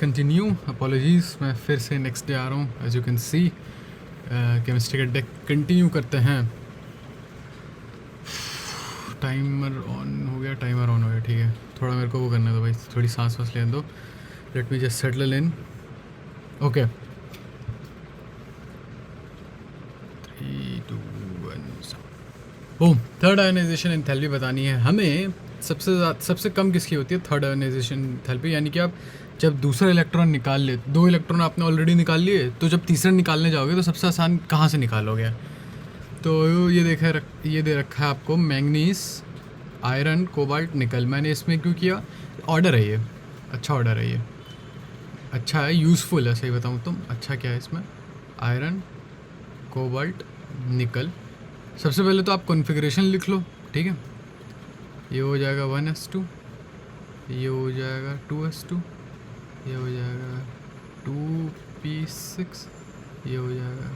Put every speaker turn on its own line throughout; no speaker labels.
Continue. Apologies, मैं फिर से नेक्स्ट डे आ रहा हूँ. As you can see chemistry का डेक कंटिन्यू करते हैं. टाइमर ऑन हो गया, ठीक है. थोड़ा मेरे को वो करने दो भाई, थोड़ी सांस लेने दो. Late me just settle in. Okay, 3 2 1. Boom. Third ionization enthalpy बतानी है हमें. सबसे कम किसकी होती है? Third ionization enthalpy. यानी कि आप जब दूसरा इलेक्ट्रॉन निकाल ले, 2 इलेक्ट्रॉन आपने ऑलरेडी निकाल लिए, तो जब तीसरा निकालने जाओगे तो सबसे आसान कहाँ से निकालोगे? तो ये दे रखा है आपको मैंगनीज, आयरन, कोबाल्ट, निकल. मैंने इसमें क्यों किया? ऑर्डर है ये, अच्छा ऑर्डर है ये, अच्छा है, यूज़फुल है. सही बताऊँ तो अच्छा क्या है इसमें? आयरन, कोबाल्ट, निकल. सबसे पहले तो आप कॉन्फ़िगरेशन लिख लो, ठीक है. ये हो जाएगा 1s2, ये हो जाएगा 2s2, ये हो जाएगा 2p6, ये हो जाएगा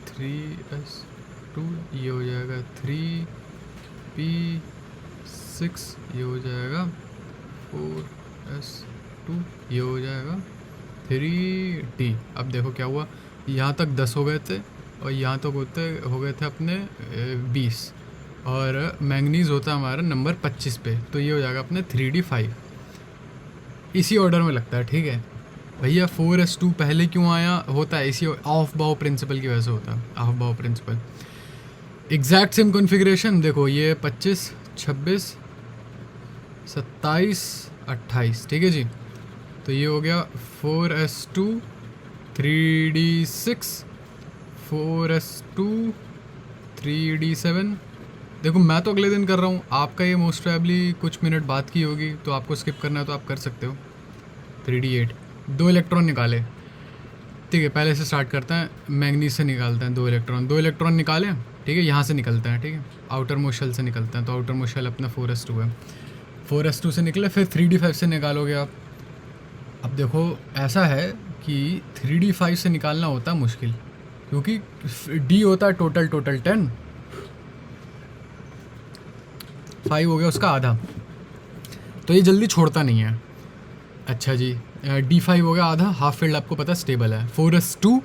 3s2, ये हो जाएगा 3p6, ये हो जाएगा 4s2, ये हो जाएगा 3d. अब देखो क्या हुआ, यहाँ तक 10 हो गए थे और यहाँ तक हो गए थे अपने 20, और मैंगनीज़ होता है हमारा नंबर 25 पे, तो ये हो जाएगा अपने 3d5. इसी ऑर्डर में लगता है, ठीक है भैया. 4s2 पहले क्यों आया? होता है इसी ऑफ बाउ प्रिंसिपल की वजह से होता है. ऑफ बाउ प्रिंसिपल, एग्जैक्ट सेम कॉन्फ़िगरेशन. देखो ये 25, 26, 27, 28, ठीक है जी. तो ये हो गया 4s2, 3d6, 4s2, 3d7. देखो मैं तो अगले दिन कर रहा हूँ, आपका ये मोस्ट प्रोबेबली कुछ मिनट बाद की होगी, तो आपको स्किप करना है तो आप कर सकते हो. 3d8, 2 इलेक्ट्रॉन निकाले, ठीक है. पहले से स्टार्ट करते हैं, मैंगनीज से निकालते हैं 2 इलेक्ट्रॉन निकाले, ठीक है. यहाँ से निकलते हैं, ठीक है, आउटर मोस्ट शेल से निकलते हैं. तो आउटर मोस्ट शेल अपना 4s2 है. 4s2 से निकले, फिर 3d5 से निकालोगे आप. अब देखो ऐसा है कि 3d5 से निकालना होता है मुश्किल, क्योंकि d होता है टोटल 10, 5 हो गया उसका आधा, तो ये जल्दी छोड़ता नहीं है. अच्छा जी, d5 हो गया आधा, हाफ फील्ड आपको पता है स्टेबल है. 4s2,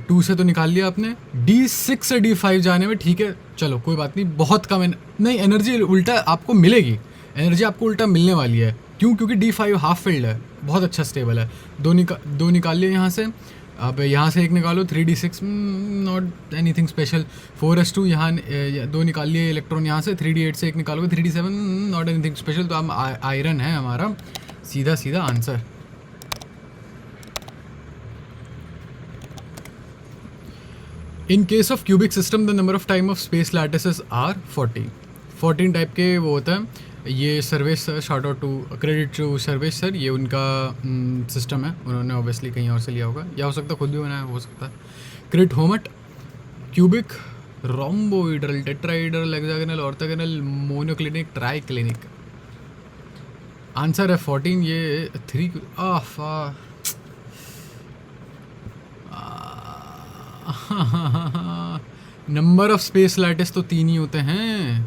2 से तो निकाल लिया आपने. d6 से d5 जाने में, ठीक है चलो कोई बात नहीं, बहुत कम नहीं, एनर्जी उल्टा आपको मिलेगी, एनर्जी आपको उल्टा मिलने वाली है. क्यों? क्योंकि d5 हाफ फील्ड है, बहुत अच्छा स्टेबल है. दो निकाल लिए यहाँ से. अब यहाँ से एक निकालो, 3d6, not anything special. 4s2 यहाँ 2 निकाल लिए इलेक्ट्रॉन यहाँ से. 3d8 से एक निकालोगे, 3d7, नॉट एनीथिंग स्पेशल. तो हम आयरन है हमारा सीधा answer. In case of cubic system the number of time of space lattices are 14 type के वो होता है. ये Sarvesh sir, shout out to, credit to Sarvesh sir, ये उनका सिस्टम है. उन्होंने ऑब्वियसली कहीं और से लिया होगा, या हो सकता है खुद भी बनाया हो सकता है. क्रिट होमट, cubic, rhomboidal, tetrahedral, hexagonal, orthogonal, monoclinic, triclinic. Answer है 14. ये 3 नंबर ऑफ स्पेस लैटिस तो 3 ही होते हैं.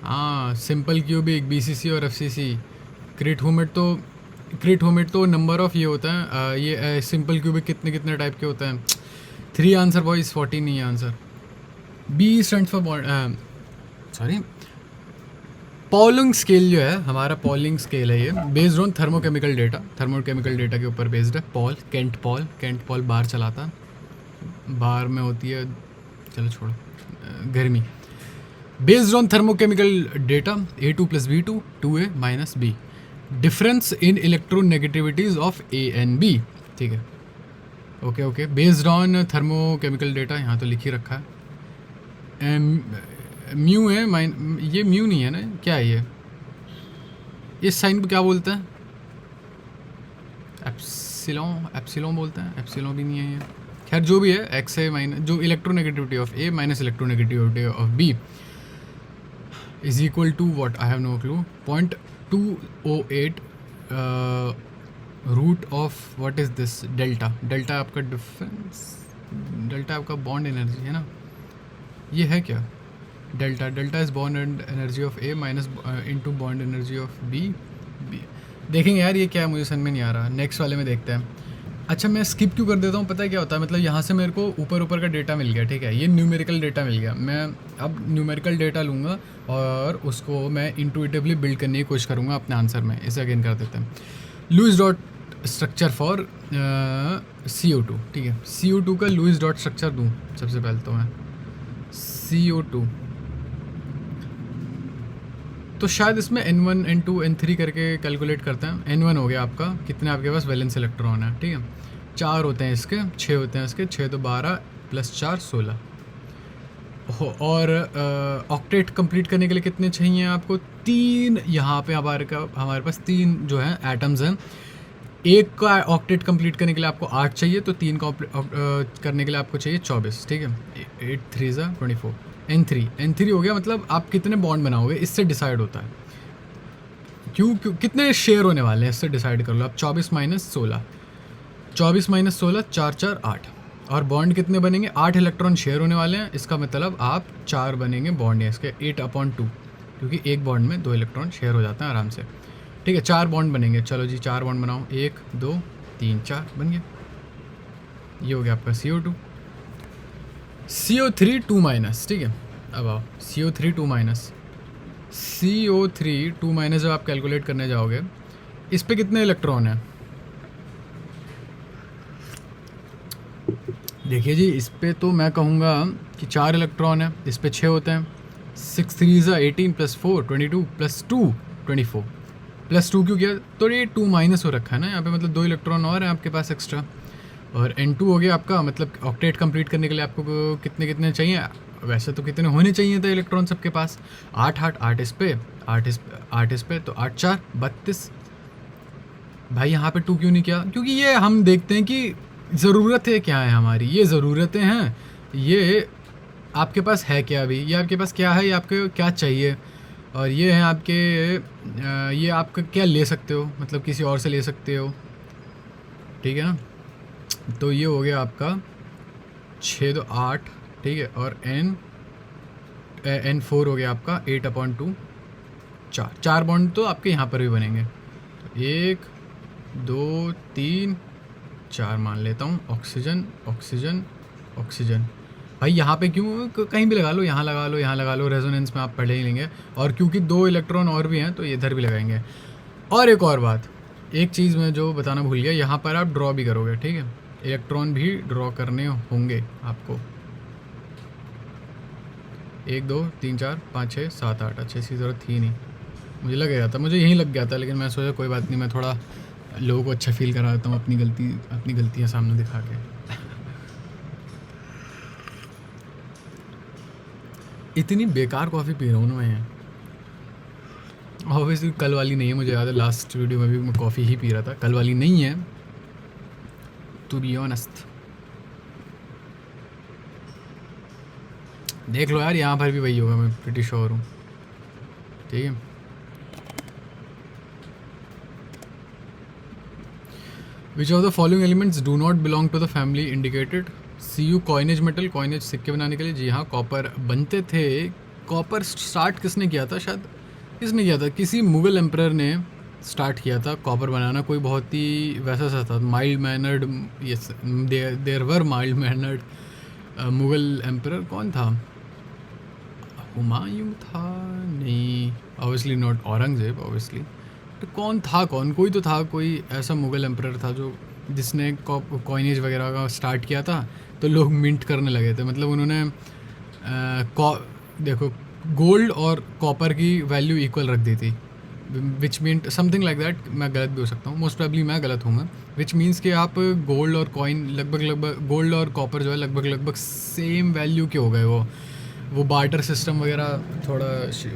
हाँ, सिंपल क्यूबिक, बीसीसी और एफसीसी. क्रिट होमिट तो नंबर ऑफ ये होता है. ये सिंपल क्यूबिक कितने टाइप के होते हैं? 3 आंसर बॉयज, 14 नहीं है answer. B stand for Pauling scale जो है हमारा, पॉलिंग स्केल है ये, बेस्ड ऑन थर्मोकेमिकल डेटा के ऊपर बेस्ड है. केंट पॉल बार चलाता है, बार में होती है, चलो छोड़ो, गर्मी. Based on thermochemical data, A2 + B2, 2A - B. Difference in electronegativities of A and B, ठीक है. Okay, based on thermochemical data, यहाँ तो लिख ही रखा है. म्यू है, ये म्यू नहीं है ना, क्या है ये? इस साइन को क्या बोलते हैं? एप्सिलॉन बोलते हैं. एप्सिलॉन भी नहीं है ये. खैर जो भी है, एक्स है माइनस, जो electronegativity of A minus electronegativity of B is equal to what? I have no clue. 0.208 root of what is this? Delta आपका डिफरेंस, डेल्टा आपका बॉन्ड एनर्जी है ना, ये है क्या? Delta is bond energy of A minus into bond energy of B. देखेंगे यार ये क्या है, मुझे समझ में नहीं आ रहा, नेक्स्ट वाले में देखते हैं। अच्छा मैं स्किप क्यों कर देता हूँ पता है क्या होता है, मतलब यहाँ से मेरे को ऊपर ऊपर का डेटा मिल गया, ठीक है, ये न्यूमेरिकल डेटा मिल गया, मैं अब न्यूमेरिकल डेटा लूँगा और उसको मैं इंटुइटिवली बिल्ड करने की कोशिश करूँगा अपने आंसर में। इसे अगेन कर देते हैं, Lewis dot structure for CO2, ठीक है, CO2 का लुईस डॉट स्ट्रक्चर दूँ सबसे पहले तो मैं CO2, तो शायद इसमें N1 N2 N3 करके कैलकुलेट करते हैं। N1 हो गया आपका, कितने आपके पास वैलेंस इलेक्ट्रॉन है, ठीक है, 4 होते हैं इसके, 6 होते हैं इसके, 6 तो 12 प्लस 4 16 और ऑक्टेट कंप्लीट करने के लिए कितने चाहिए आपको, 3, यहाँ पे हमारे पास 3 जो हैं एटम्स हैं। एक का ऑक्टेट कंप्लीट करने के लिए आपको 8 चाहिए, तो 3 का करने के लिए आपको चाहिए 24, ठीक है, 8 3 24, N3 हो गया, मतलब आप कितने बॉन्ड बनाओगे इससे डिसाइड होता है, क्यों कितने शेयर होने वाले हैं इससे डिसाइड कर लो आप। 24 माइनस 16 4 4 8, और बॉन्ड कितने बनेंगे, 8 इलेक्ट्रॉन शेयर होने वाले हैं, इसका मतलब आप 4 बनेंगे बॉन्ड है इसके, 8/2, क्योंकि एक बॉन्ड में 2 इलेक्ट्रॉन शेयर हो जाते हैं आराम से, ठीक है, 4 बॉन्ड बनेंगे। चलो जी 4 बॉन्ड बनाओ, 1 2 3 4 बन गया, ये हो गया आपका CO2। CO3 2 माइनस, ठीक है, अब आओ CO3 2 माइनस, CO3 2 माइनस जब आप कैलकुलेट करने जाओगे, इस पे कितने इलेक्ट्रॉन हैं, देखिए जी इस पे तो मैं कहूँगा कि 4 इलेक्ट्रॉन है, इस पे 6 होते हैं, 6 3 18 प्लस 4 22 प्लस 2 24, प्लस 2 क्यों किया, तो ये 2 माइनस हो रखा है ना यहाँ पे, मतलब 2 इलेक्ट्रॉन और हैं आपके पास एक्स्ट्रा। और N2 हो गया आपका, मतलब ऑक्टेट कंप्लीट करने के लिए आपको कितने कितने चाहिए, वैसे तो कितने होने चाहिए थे इलेक्ट्रॉन सबके पास, 8 इस पे 8 इस पे, तो 8 4 32। भाई यहाँ पे 2 क्यों नहीं किया, क्योंकि ये हम देखते हैं कि ज़रूरतें क्या है हमारी, ये ज़रूरतें हैं, ये आपके पास है क्या अभी, ये आपके पास क्या है, ये आपको क्या चाहिए, और ये हैं आपके ये आपका क्या ले सकते हो, मतलब किसी और से ले सकते हो, ठीक है ना। तो ये हो गया आपका 6 तो 8, ठीक है, और N4 हो गया आपका 8/2, 4 बॉन्ड तो आपके यहाँ पर भी बनेंगे, तो 1 2 3 4 मान लेता हूँ, ऑक्सीजन ऑक्सीजन ऑक्सीजन। भाई यहाँ पे क्यों, कहीं भी लगा लो, यहाँ लगा लो, यहाँ लगा लो, रेजोनेंस में आप पढ़ ही लेंगे, और क्योंकि 2 इलेक्ट्रॉन और भी हैं तो ये इधर भी लगाएंगे। और एक और बात, एक चीज़ मैं जो बताना भूल गया, यहाँ पर आप ड्रॉ भी करोगे, ठीक है, इलेक्ट्रॉन भी ड्रॉ करने होंगे आपको, 1 2 3 4 5 6 7 8, अच्छे इसकी ज़रूरत थी नहीं, मुझे लग गया था, मुझे यहीं लग गया था, लेकिन मैं सोचा कोई बात नहीं, मैं थोड़ा लोगों को अच्छा फील करा देता हूँ अपनी गलतियाँ सामने दिखा के। इतनी बेकार कॉफ़ी पी रहा हूँ ना मैं, ऑब्वियसली कल वाली नहीं है, मुझे याद है लास्ट वीडियो में भी मैं कॉफ़ी ही पी रहा था, कल वाली नहीं है टू बी ऑनेस्ट। देख लो यार यहाँ पर भी वही होगा, मैं प्रीटी श्योर हूँ, ठीक है। Which of the following elements do not belong to the family indicated, CU coinage metal, coinage सिक्के बनाने के लिए, जी हाँ कॉपर बनते थे। कॉपर स्टार्ट किसने किया था, शायद किसने किया था, किसी मुग़ल एम्परर ने स्टार्ट किया था कॉपर बनाना, कोई बहुत ही वैसा सा था, mild mannered, yes there were mild mannered Mughal emperor, कौन था, हुमायूं था, नहीं ऑब्वियसली नॉट, औरंगज़ेब ऑब्वियसली, तो कौन था, कोई तो था, कोई ऐसा मुग़ल एम्परर था जो जिसने कॉइनेज वगैरह का स्टार्ट किया था, तो लोग मिंट करने लगे थे, मतलब उन्होंने देखो गोल्ड और कॉपर की वैल्यू इक्वल रख दी थी, which mean something like that, मैं गलत भी हो सकता हूँ, मोस्ट प्रोबेबली मैं गलत हूँगा, विच मीन्स कि आप गोल्ड और कॉइन लगभग गोल्ड और कॉपर जो है लगभग सेम वैल्यू के हो गए, वो बार्टर सिस्टम वगैरह, थोड़ा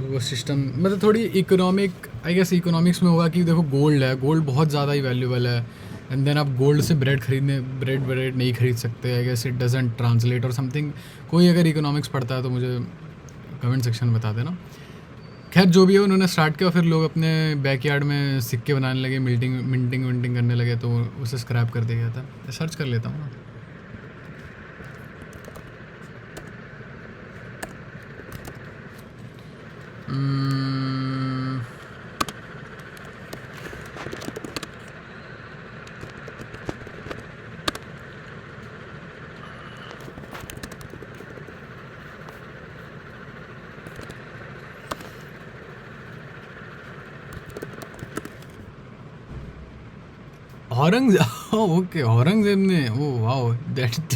वो सिस्टम मतलब थोड़ी इकोनॉमिक, आई गेस इकोनॉमिक्स में होगा कि देखो गोल्ड है, गोल्ड बहुत ज़्यादा ही वैल्यूबल है, एंड देन आप गोल्ड से ब्रेड नहीं खरीद सकते, I guess it doesn't translate or something. कोई अगर इकोनॉमिक्स पढ़ता है तो मुझे कमेंट सेक्शन में बता देना। खैर जो भी है, उन्होंने स्टार्ट किया, फिर लोग अपने बैकयार्ड में सिक्के बनाने लगे, मिंटिंग करने लगे, तो उसे स्क्रैप कर दिया गया था। सर्च कर लेता हूँ ना, औरंगजेब ओके औरंगजेब ने oh wow that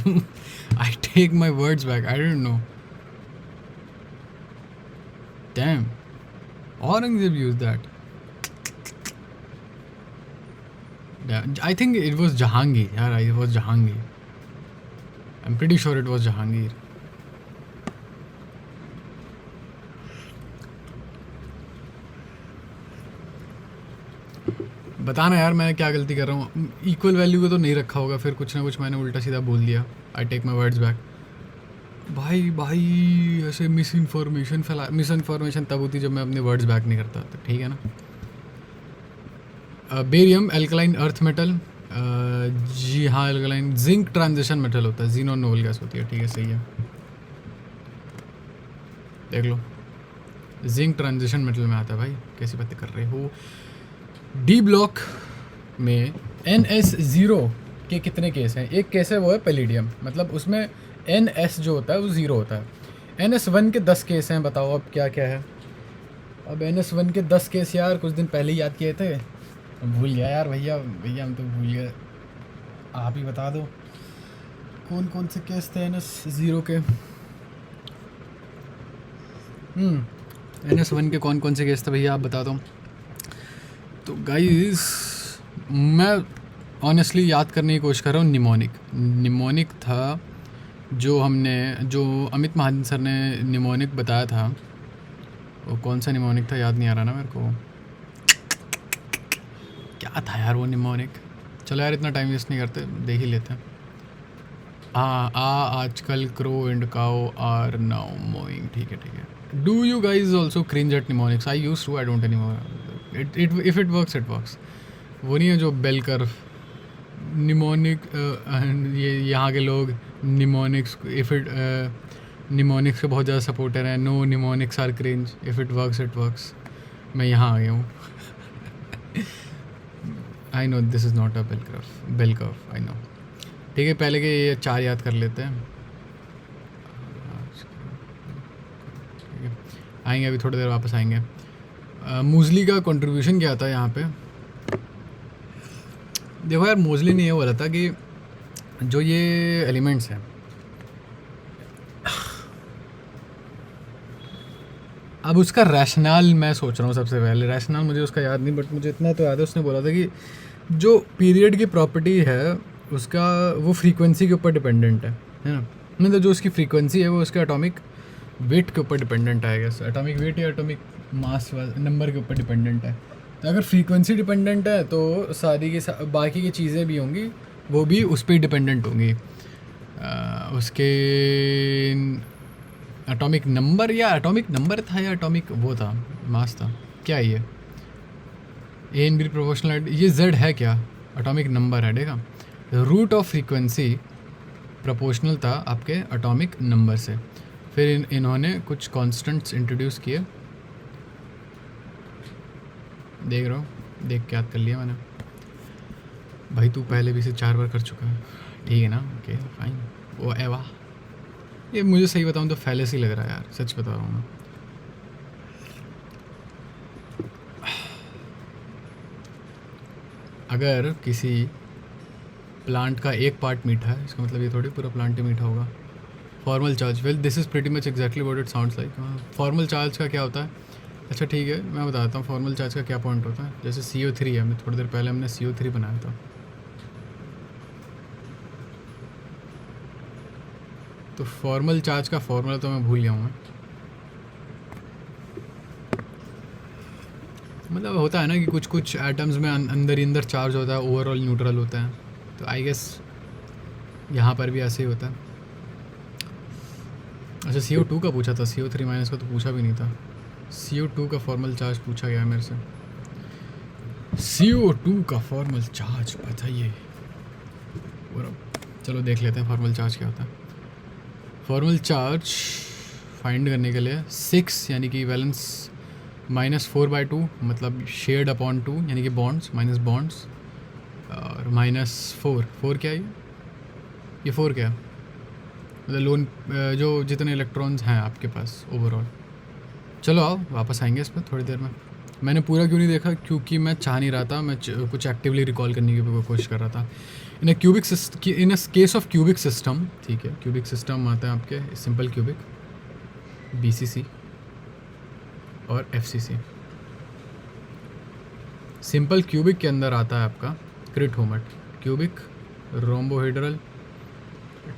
I take my words back I don't know damn Aurangzeb use that I think it was Jahangir यार it was Jahangir I'm pretty sure it was Jahangir बताना यार मैं क्या गलती कर रहा हूँ इक्वल वैल्यू को तो नहीं रखा होगा फिर कुछ ना कुछ मैंने उल्टा सीधा बोल दिया I take my words back भाई भाई ऐसे मिस इन्फॉर्मेशन तब होती जब मैं अपने वर्ड्स बैक नहीं करता तो ठीक है ना बेरियम एल्कलाइन अर्थ मेटल जी हाँ एल्कलाइन जिंक ट्रांजिशन मेटल होता है जीनोन नोबल गैस होती है ठीक है सही है देख लो जिंक ट्रांजिशन मेटल में आता है भाई कैसी बातें कर रहे हो डी ब्लॉक में NS0 के कितने केस हैं एक केस है वो है पैलिडियम मतलब उसमें NS जो होता है वो 0 होता है NS1 के 10 केस हैं बताओ अब क्या क्या है अब NS1 के 10 केस यार कुछ दिन पहले ही याद किए थे भूल गया यार भैया हम तो भूल गए आप ही बता दो कौन कौन से केस थे NS0 के NS1 के कौन कौन से केस थे भैया आप बता दो तो गाइस मैं ऑनेस्टली याद करने की कोशिश कर रहा हूँ निमोनिक था जो अमित महाजन सर ने निमोनिक बताया था वो कौन सा निमोनिक था याद नहीं आ रहा ना मेरे को क्या था यार वो निमोनिक चलो यार इतना टाइम वेस्ट नहीं करते देख ही लेते हैं आजकल crow and cow are now moving ठीक है do you guys also cringe at mnemonics I use to I don't any more if it works वो नहीं है जो बेल कर्व निमोनिक ये यहाँ के लोग निमोनिक्स निमोनिक्स के बहुत ज़्यादा सपोर्टर हैं no mnemonics are cringe if it works मैं यहाँ आ गया हूँ I know this is not a bell curve I know ठीक है पहले के ये 4 याद कर लेते हैं ठीक है आएंगे अभी थोड़ी देर वापस आएंगे मूजली का कंट्रीब्यूशन क्या था यहाँ पे देखो यार मूजली ने ये बोला था कि जो ये एलिमेंट्स हैं अब उसका रैशनल मैं सोच रहा हूँ सबसे पहले रैशनल मुझे उसका याद नहीं बट मुझे इतना तो याद है उसने बोला था कि जो पीरियड की प्रॉपर्टी है उसका वो फ्रीक्वेंसी के ऊपर डिपेंडेंट है ना मतलब जो उसकी फ्रीक्वेंसी है वो उसके एटॉमिक वेट के ऊपर डिपेंडेंट आएगा एटॉमिक वेट या एटॉमिक मास नंबर के ऊपर डिपेंडेंट है तो अगर फ्रीक्वेंसी डिपेंडेंट है तो सारी की बाकी की चीज़ें भी होंगी वो भी उस पर डिपेंडेंट होंगी उसके एटॉमिक नंबर था या एटॉमिक वो था मास था क्या है ये ए एन बी प्रोपोर्शनल ये जेड है क्या एटॉमिक नंबर है देखा रूट ऑफ फ्रीक्वेंसी प्रोपोर्शनल था आपके एटॉमिक नंबर से फिर इन्होंने कुछ कॉन्स्टेंट्स इंट्रोड्यूस किए देख रहा हूँ देख के याद कर लिया मैंने भाई तू पहले भी इसे 4 बार कर चुका है ठीक है ना ओके फाइन वो वाह ये मुझे सही बताऊँ तो फैलेसी लग रहा है यार सच बता रहा हूँ मैं अगर किसी प्लांट का एक पार्ट मीठा है इसका मतलब ये थोड़ी पूरा प्लांट ही मीठा होगा formal charge well this is pretty much exactly what it sounds like formal charge का क्या होता है अच्छा ठीक है मैं बताता हूँ फॉर्मल चार्ज का क्या पॉइंट होता है जैसे CO3 है हमने थोड़ी देर पहले हमने CO3 बनाया था तो फॉर्मल चार्ज का फॉर्मूला तो मैं भूल गया हूँ मतलब होता है ना कि कुछ एटम्स में अंदर ही अंदर चार्ज होता है ओवरऑल न्यूट्रल होता है तो आई गेस यहाँ पर भी ऐसे ही होता है अच्छा CO2 का पूछा था CO3 माइनस का तो पूछा भी नहीं था CO2 का फॉर्मल चार्ज पूछा गया है मेरे से CO2 का फॉर्मल चार्ज बताइए चलो देख लेते हैं फॉर्मल चार्ज क्या होता है फॉर्मल चार्ज फाइंड करने के लिए 6 यानी कि वैलेंस -4/2 मतलब शेयर्ड अपॉन 2 यानी कि बॉन्ड्स माइनस बॉन्ड्स और -4 क्या है ये 4 क्या है मतलब लोन जो जितने इलेक्ट्रॉन्स हैं आपके पास ओवरऑल चलो आओ वापस आएंगे इस पर थोड़ी देर में मैंने पूरा क्यों नहीं देखा, क्योंकि मैं चाह नहीं रहा था, मैं कुछ एक्टिवली रिकॉल करने की कोशिश कर रहा था। In a case of cubic system, ठीक है, क्यूबिक सिस्टम आता है आपके सिंपल क्यूबिक, BCC और FCC। सिंपल क्यूबिक के अंदर आता है आपका क्रिटोमट, क्यूबिक, रोम्बोहेड्रल,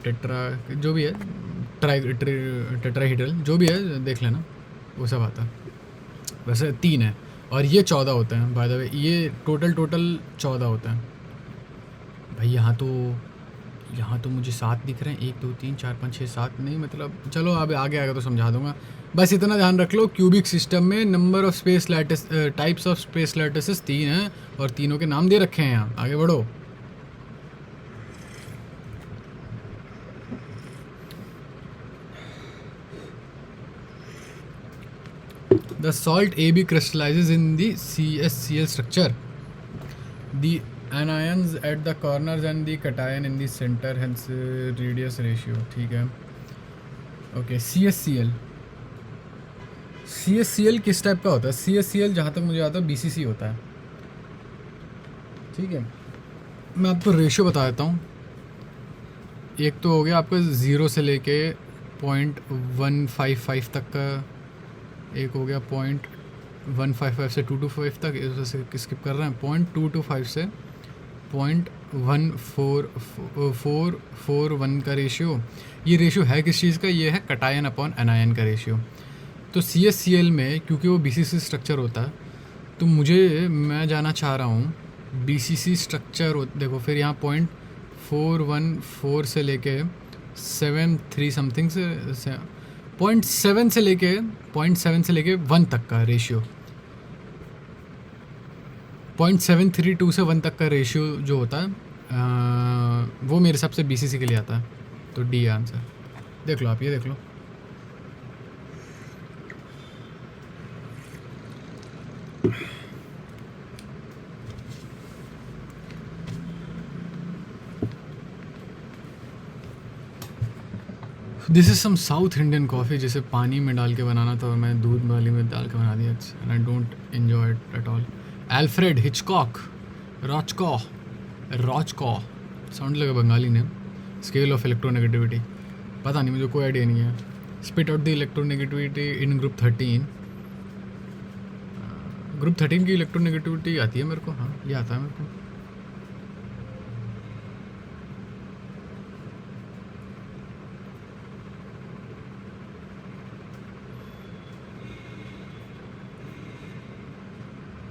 टेट्रा, जो भी है, टेट्राहीड्रल, जो भी है देख लेना, वो सब आता है। वैसे 3 है और ये 14 होते हैं बाय द वे, ये टोटल 14 होते हैं भाई। यहाँ तो मुझे 7 दिख रहे हैं, 1 2 3 4 5 6 7 नहीं, मतलब चलो अब आगे आएगा तो समझा दूंगा। बस इतना ध्यान रख लो, क्यूबिक सिस्टम में number of space lattice, types of space lattices 3 हैं और तीनों के नाम दे रखे हैं यहाँ। आगे बढ़ो। The salt AB crystallizes in the CSCl structure. The anions at the corners and the cation in the center, hence radius ratio, ठीक है। ओके, CSCl किस टाइप का होता है? CSCl जहाँ तक मुझे आता है BCC होता है, ठीक है। मैं आपको रेशियो बता देता हूँ। एक तो हो गया आपका 0 से लेके 0.155 तक का, एक हो गया 0.155 से 225 तक, इसे स्किप कर रहे हैं, 0.225 से 0.1441 का रेशियो। ये रेशियो है किस चीज़ का? ये है कटायन अपॉन एनायन का रेशियो। तो CSCl में क्योंकि वो BCC स्ट्रक्चर होता है, तो मैं जाना चाह रहा हूँ BCC स्ट्रक्चर। देखो फिर यहाँ 0.414 से लेके 73 समथिंग से 0.7 से लेके 1 तक का रेशियो, 0.732 से 1 तक का रेशियो जो होता है वो मेरे हिसाब से BCC के लिए आता है। तो D आंसर। देख लो आप, ये देख लो। This is some South Indian coffee, जिसे पानी में डाल के बनाना था और मैं दूध वाली में डाल के बना दिया, and I don't enjoy it at all. Alfred Hitchcock, Rochow sound लगा बंगाली ने। स्केल ऑफ इलेक्ट्रोनेगेटिविटी पता नहीं, मुझे कोई आइडिया नहीं है। Spit out the electronegativity in group 13। Group 13 की इलेक्ट्रोनेगेटिविटी आती है मेरे को, हाँ ये आता है मेरे को।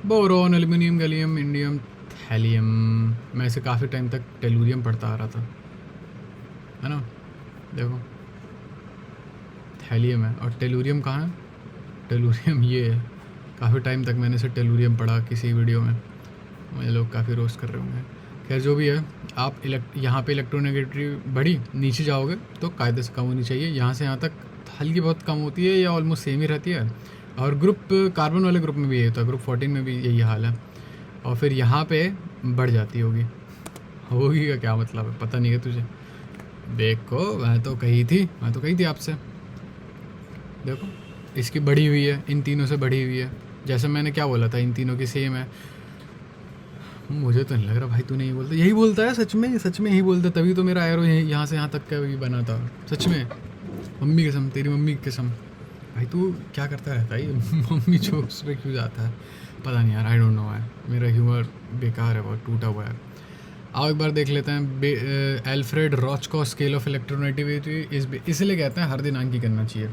Boron, aluminium, gallium, indium, thallium. मैं इसे काफ़ी टाइम तक टेलूरियम पढ़ता आ रहा था, है ना। देखो थैलियम है और टेलूरियम कहाँ है? टेलूरियम ये है। काफ़ी टाइम तक मैंने इसे टेलूरियम पढ़ा किसी वीडियो में, मुझे लोग काफ़ी रोस्ट कर रहे होंगे। खैर जो भी है, आप यहाँ पे इलेक्ट्रोनेगेटिविटी बढ़ी, नीचे जाओगे तो कायदे से कम होनी चाहिए। यहाँ से यहाँ तक हल्की बहुत कम होती है या ऑलमोस्ट सेम ही रहती है। और ग्रुप कार्बन वाले ग्रुप में भी यही होता है, ग्रुप 14 में भी यही हाल है। और फिर यहाँ पे बढ़ जाती होगी का क्या मतलब है पता नहीं है तुझे। देखो मैं तो कही थी आपसे, देखो इसकी बढ़ी हुई है, इन तीनों से बढ़ी हुई है। जैसे मैंने क्या बोला था, इन तीनों की सेम है। मुझे तो नहीं लग रहा भाई तू नहीं बोलता, यही बोलता है सच में यही बोलता, तभी तो मेरा एरो यहाँ से यहाँ तक का भी बना था सच में। मम्मी कसम, तेरी मम्मी की कसम भाई, तू क्या करता रहता है ये मम्मी जोक्स पे क्यों जाता है पता नहीं यार, आई डोंट नो है। मेरा ह्यूमर बेकार है, बहुत टूटा हुआ है। आओ एक बार देख लेते हैं। एल्फ्रेड रॉचकॉ स्केल ऑफ इलेक्ट्रोनेगेटिविटी इसलिए कहते हैं हर दिन आंकी करना चाहिए,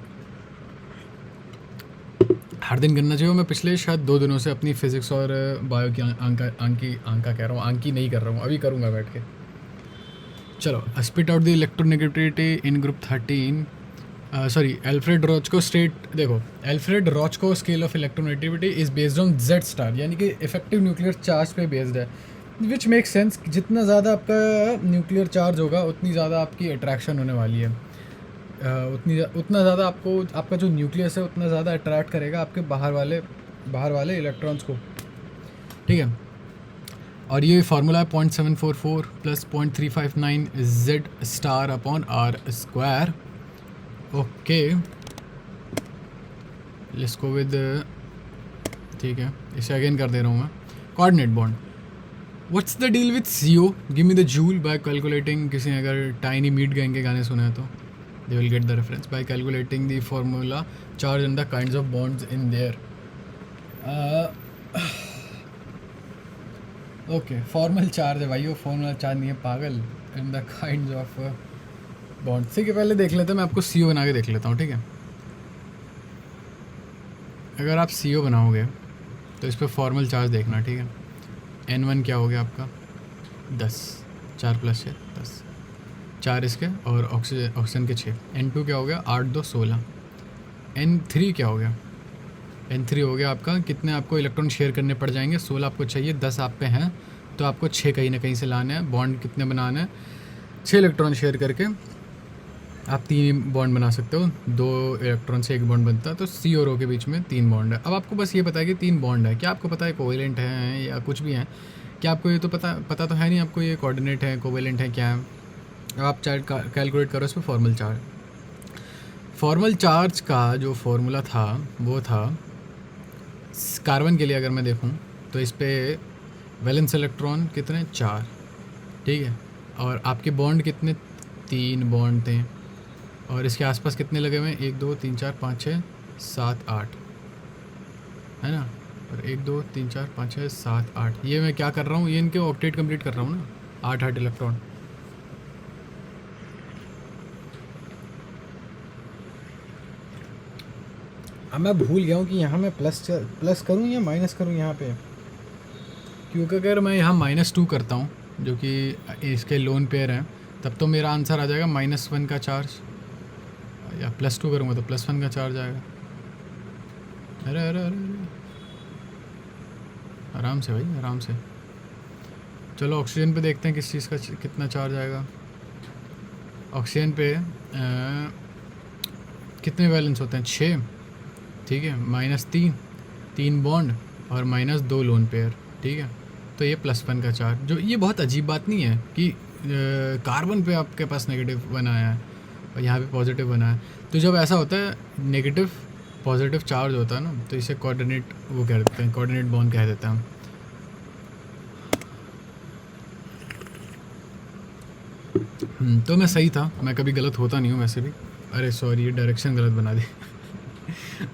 हर दिन करना चाहिए। मैं पिछले शायद 2 दिनों से अपनी फिज़िक्स और बायो की आंका कह रहा हूँ, आंकी नहीं कर रहा हूँ, अभी करूँगा बैठ के। चलो, spit out the electronegativity in group 13। Alfred रॉचको देखो एल्फ्रेड रॉचको scale of electronegativity is based on Z star, यानी कि इफेक्टिव न्यूक्लियर चार्ज पे बेस्ड है। विच मेक सेंस, जितना ज़्यादा आपका न्यूक्लियर चार्ज होगा उतनी ज़्यादा आपकी अट्रैक्शन होने वाली है, उतना ज़्यादा आपका जो न्यूक्लियस है उतना ज़्यादा अट्रैक्ट करेगा आपके बाहर वाले इलेक्ट्रॉन्स को, ठीक है। और ये फार्मूला है 0.744 plus 0.359 Z star upon R square. Okay, let's go with ठीक है, इसे अगेन कर दे रहा हूँ मैं। Coordinate bond, what's the deal with CO, give me the joule bye calculating. किसी ने अगर टाइनी मीट गैंग के गाने सुने हैं तो they will get the reference. Bye calculating the formula charge and the kinds of bonds in their. Okay, formal charge है भाई, वो फॉर्मल चार्ज नहीं है पागल। And the kinds of bond, ठीक है पहले देख लेते हैं, मैं आपको CO बना के देख लेता हूँ, ठीक है। अगर आप CO बनाओगे तो इस पर फॉर्मल चार्ज देखना, ठीक है। N1 क्या हो गया आपका 10, 4 + 6 10, 4 इसके और ऑक्सीजन के 6। N2 क्या हो गया 8 2 16। N3 क्या हो गया, N3 हो गया आपका, कितने आपको इलेक्ट्रॉन शेयर करने पड़ जाएंगे, 16 आपको चाहिए, 10 आप पे हैं तो आपको 6 कहीं ना कहीं से लाने हैं। बॉन्ड कितने बनाने हैं, 6 इलेक्ट्रॉन शेयर करके आप 3 बॉन्ड बना सकते हो, 2 इलेक्ट्रॉन से 1 बॉन्ड बनता है, तो C और O के बीच में 3 बॉन्ड है। अब आपको बस ये पता है कि 3 बॉन्ड है, क्या आपको पता है कोवेलेंट है या कुछ भी है, क्या आपको ये तो पता तो है नहीं आपको, ये कोऑर्डिनेट है कोवेलेंट है क्या है। अब आप चार्ज कैलकुलेट करो इस पर फॉर्मल चार्ज। फॉर्मल चार्ज का जो फॉर्मूला था वो था, कार्बन के लिए अगर मैं देखूँ तो इस पर वैलेंस इलेक्ट्रॉन कितने 4, ठीक है, और आपके बॉन्ड कितने 3 बॉन्ड थे, और इसके आसपास कितने लगे हुए हैं 1 2 3 4 5 6 7 8 है ना, और 1 2 3 4 5 6 7 8, ये मैं क्या कर रहा हूँ, ये इनके ऑक्टेट कंप्लीट कर रहा हूँ ना, 8 इलेक्ट्रॉन। अब मैं भूल गया हूँ कि यहाँ मैं प्लस करूँ या माइनस करूँ यहाँ पे, क्योंकि अगर मैं यहाँ -2 करता हूँ जो कि इसके लोन पेयर हैं, तब तो मेरा आंसर आ जाएगा -1 का चार्ज, या +2 करूँगा तो +1 का चार्ज आएगा। अरे अरे अरे आराम से भाई आराम से। चलो ऑक्सीजन पे देखते हैं किस चीज़ का कितना चार्ज आएगा। ऑक्सीजन पे कितने वैलेंस होते हैं 6, ठीक है, -3 बॉन्ड और -2 लोन पेयर, ठीक है, तो ये +1 का चार्ज। जो ये बहुत अजीब बात नहीं है कि कार्बन पे आपके पास नेगेटिव बना है और यहाँ पे पॉजिटिव बना है, तो जब ऐसा होता है नेगेटिव पॉजिटिव चार्ज होता है ना, तो इसे कोऑर्डिनेट वो कह देते हैं, कोऑर्डिनेट बॉन्ड कह देते हैं हम। तो मैं सही था, मैं कभी गलत होता नहीं हूँ वैसे भी। अरे सॉरी, ये डायरेक्शन गलत बना दी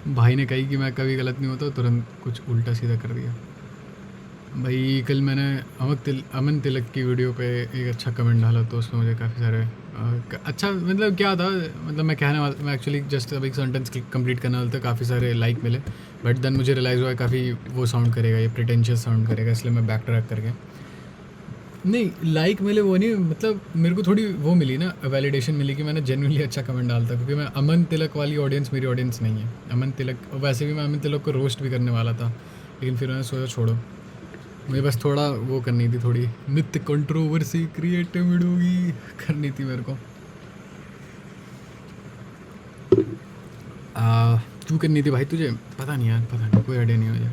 भाई ने कही कि मैं कभी गलत नहीं होता, तुरंत कुछ उल्टा सीधा कर दिया भाई। कल मैंने अमन तिलक की वीडियो पे एक अच्छा कमेंट डाला, तो उसमें मुझे काफ़ी सारे अच्छा, मतलब क्या था, मतलब मैं एक्चुअली जस्ट अभी एक सेंटेंस कंप्लीट करने वाला था, काफ़ी सारे लाइक मिले, बट देन मुझे रियलाइज़ हुआ काफ़ी वो साउंड करेगा, ये प्रिटेंशियस साउंड करेगा, इसलिए मैं बैक ट्रैक करके नहीं लाइक मिले वो नहीं, मतलब मेरे को थोड़ी वो मिली ना, वैलिडेशन मिली कि मैंने जेन्युइनली अच्छा कमेंट डालता, क्योंकि मैं अमन तिलक वाली ऑडियंस मेरी ऑडियंस नहीं है। अमन तिलक, वैसे भी मैं अमन तिलक को रोस्ट भी करने वाला था, लेकिन फिर मैंने सोचा छोड़ो, मुझे बस थोड़ा वो करनी थी, थोड़ी नित्य कंट्रोवर्सी क्रिएट वीडियो करनी थी मेरे को। क्यों करनी थी भाई तुझे, पता नहीं यार, पता नहीं, कोई आइडिया नहीं मुझे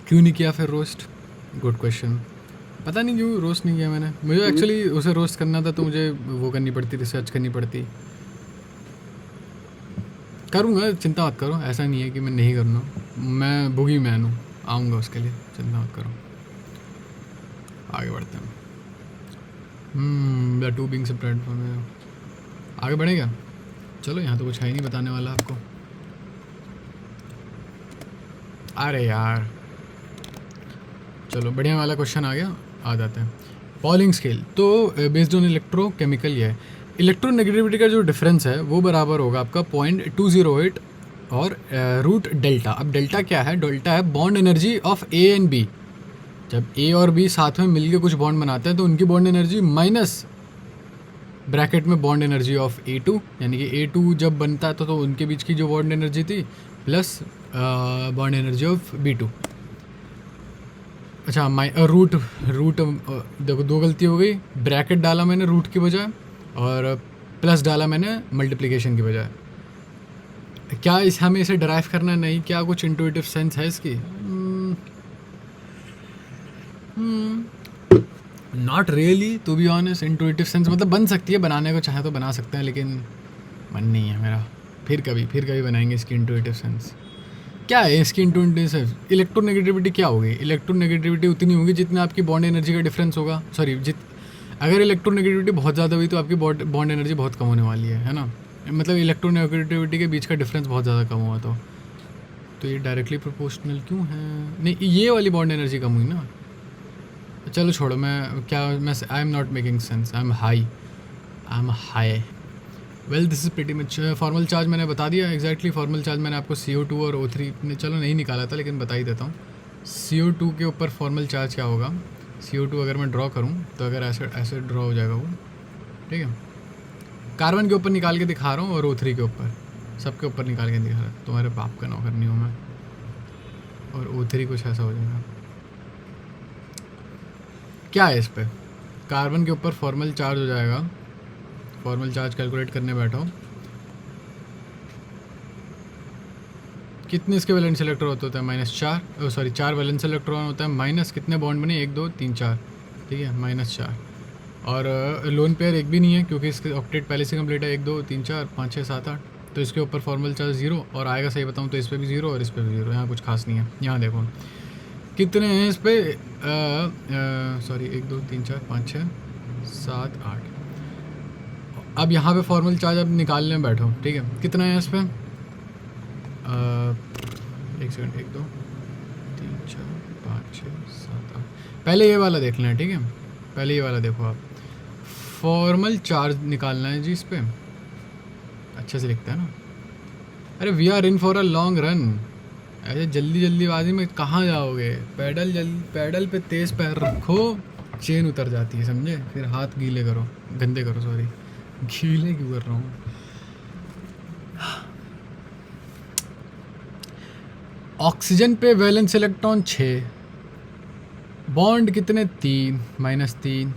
क्यों नहीं किया फिर रोस्ट। गुड क्वेश्चन, पता नहीं क्यों रोस्ट नहीं किया मैंने। मुझे एक्चुअली उसे रोस्ट करना था तो मुझे वो करनी पड़ती, रिसर्च करनी पड़ती। करूँगा, चिंता मत करो, ऐसा नहीं है कि मैं नहीं करना, मैं बुगी मैन हूँ, आऊँगा उसके लिए, चिंता मत करो। आगे बढ़ते हैं। The two being separate from, आगे बढ़ेगा। चलो यहाँ तो कुछ है ही नहीं बताने वाला आपको। अरे यार चलो, बढ़िया वाला क्वेश्चन आ गया, आ जाते हैं। पॉलिंग स्केल तो बेस्ड ऑन इलेक्ट्रोकेमिकल, ये है इलेक्ट्रोनेगेटिविटी का जो डिफरेंस है वो बराबर होगा आपका 0.208 और रूट डेल्टा। अब डेल्टा क्या है, डेल्टा है bond energy of A and B। जब A और B साथ में मिलके कुछ बॉन्ड बनाते हैं तो उनकी बॉन्ड एनर्जी माइनस ब्रैकेट में बॉन्ड एनर्जी ऑफ A2, यानी कि A2 जब बनता है तो उनके बीच की जो बॉन्ड एनर्जी थी plus bond energy of B2। अच्छा, रूट देखो दो गलती हो गई, ब्रैकेट डाला मैंने रूट की बजाय और प्लस डाला मैंने मल्टीप्लिकेशन की बजाय। क्या हमें इसे डराइव करना नहीं, क्या कुछ इंट्यूटिव सेंस है इसकी? Not really to be honest. Intuitive sense मतलब बन सकती है, बनाने को चाहे तो बना सकते हैं, लेकिन मन नहीं है मेरा। फिर कभी बनाएंगे इसकी इंट्यूटिव सेंस। क्या है इसकी इंटू से इलेक्ट्रोनेगेटिविटी क्या होगी? इलेक्ट्रोनेगेटिविटी उतनी होगी जितना आपकी बॉन्ड एनर्जी का डिफरेंस होगा। सॉरी अगर इलेक्ट्रोनेगेटिविटी बहुत ज़्यादा हुई तो आपकी बॉन्ड एनर्जी बहुत कम होने वाली है ना। मतलब इलेक्ट्रोनेगेटिविटी के बीच का डिफरेंस बहुत ज़्यादा कम हुआ तो ये डायरेक्टली प्रोपोर्शनल क्यों है? नहीं, ये वाली बॉन्ड एनर्जी कम हुई ना। चलो छोड़ो, मैं I am not making sense. I am high. Well this is pretty much formal charge मैंने बता दिया। एग्जैक्टली फॉर्मल चार्ज मैंने आपको CO2 और O3 ने चलो नहीं निकाला था, लेकिन बता ही देता हूँ। CO2 के ऊपर फॉर्मल चार्ज क्या होगा? CO2 अगर मैं ड्रॉ करूँ तो अगर ऐसे ड्रॉ हो जाएगा वो, ठीक है। कार्बन के ऊपर निकाल के दिखा रहा हूँ और O3 के ऊपर, सबके ऊपर निकाल के दिखा रहा हूँ। तुम्हारे बाप का नौकर नहीं हूँ मैं। और O3 कुछ ऐसा हो जाएगा। क्या है इस पर? कार्बन के ऊपर फॉर्मल चार्ज हो जाएगा। फॉर्मल चार्ज कैलकुलेट करने बैठा हूँ। कितने इसके वैलेंस इलेक्ट्रॉन होते हैं? -4। सॉरी 4 वैलेंस इलेक्ट्रॉन होता है। माइनस कितने बॉन्ड बने? 1 2 3 4, ठीक है, -4। और लोन पेयर एक भी नहीं है क्योंकि इसके ऑक्टेट पहले से कंप्लीट है। 1 2 3 4 5 6 7 8। तो इसके ऊपर फॉर्मल चार्ज 0 और आएगा, सही बताऊँ तो इस पर भी 0 और इस पर भी 0। यहाँ कुछ खास नहीं है। यहाँ देखो कितने हैं इस पर। सॉरी 1 2 3 4 5 6 7 8। अब यहाँ पे फॉर्मल चार्ज अब निकालने में बैठो, ठीक है। कितना है इस पर? एक सेकंड, 1 2 3 4 5 6 7 8। पहले ये वाला देख लें, ठीक है। पहले ये वाला देखो आप। फॉर्मल चार्ज निकालना है जी इस पर। अच्छे से लिखते हैं ना। अरे we are in for a long run. ऐसे जल्दीबाजी में कहाँ जाओगे? पैडल पे तेज़ पैर रखो, चेन उतर जाती है, समझे? फिर हाथ गंदे करो, सॉरी गीले क्यों कर रहा हूँ? ऑक्सीजन पे वैलेंस इलेक्ट्रॉन 6, बॉन्ड कितने? 3 -3।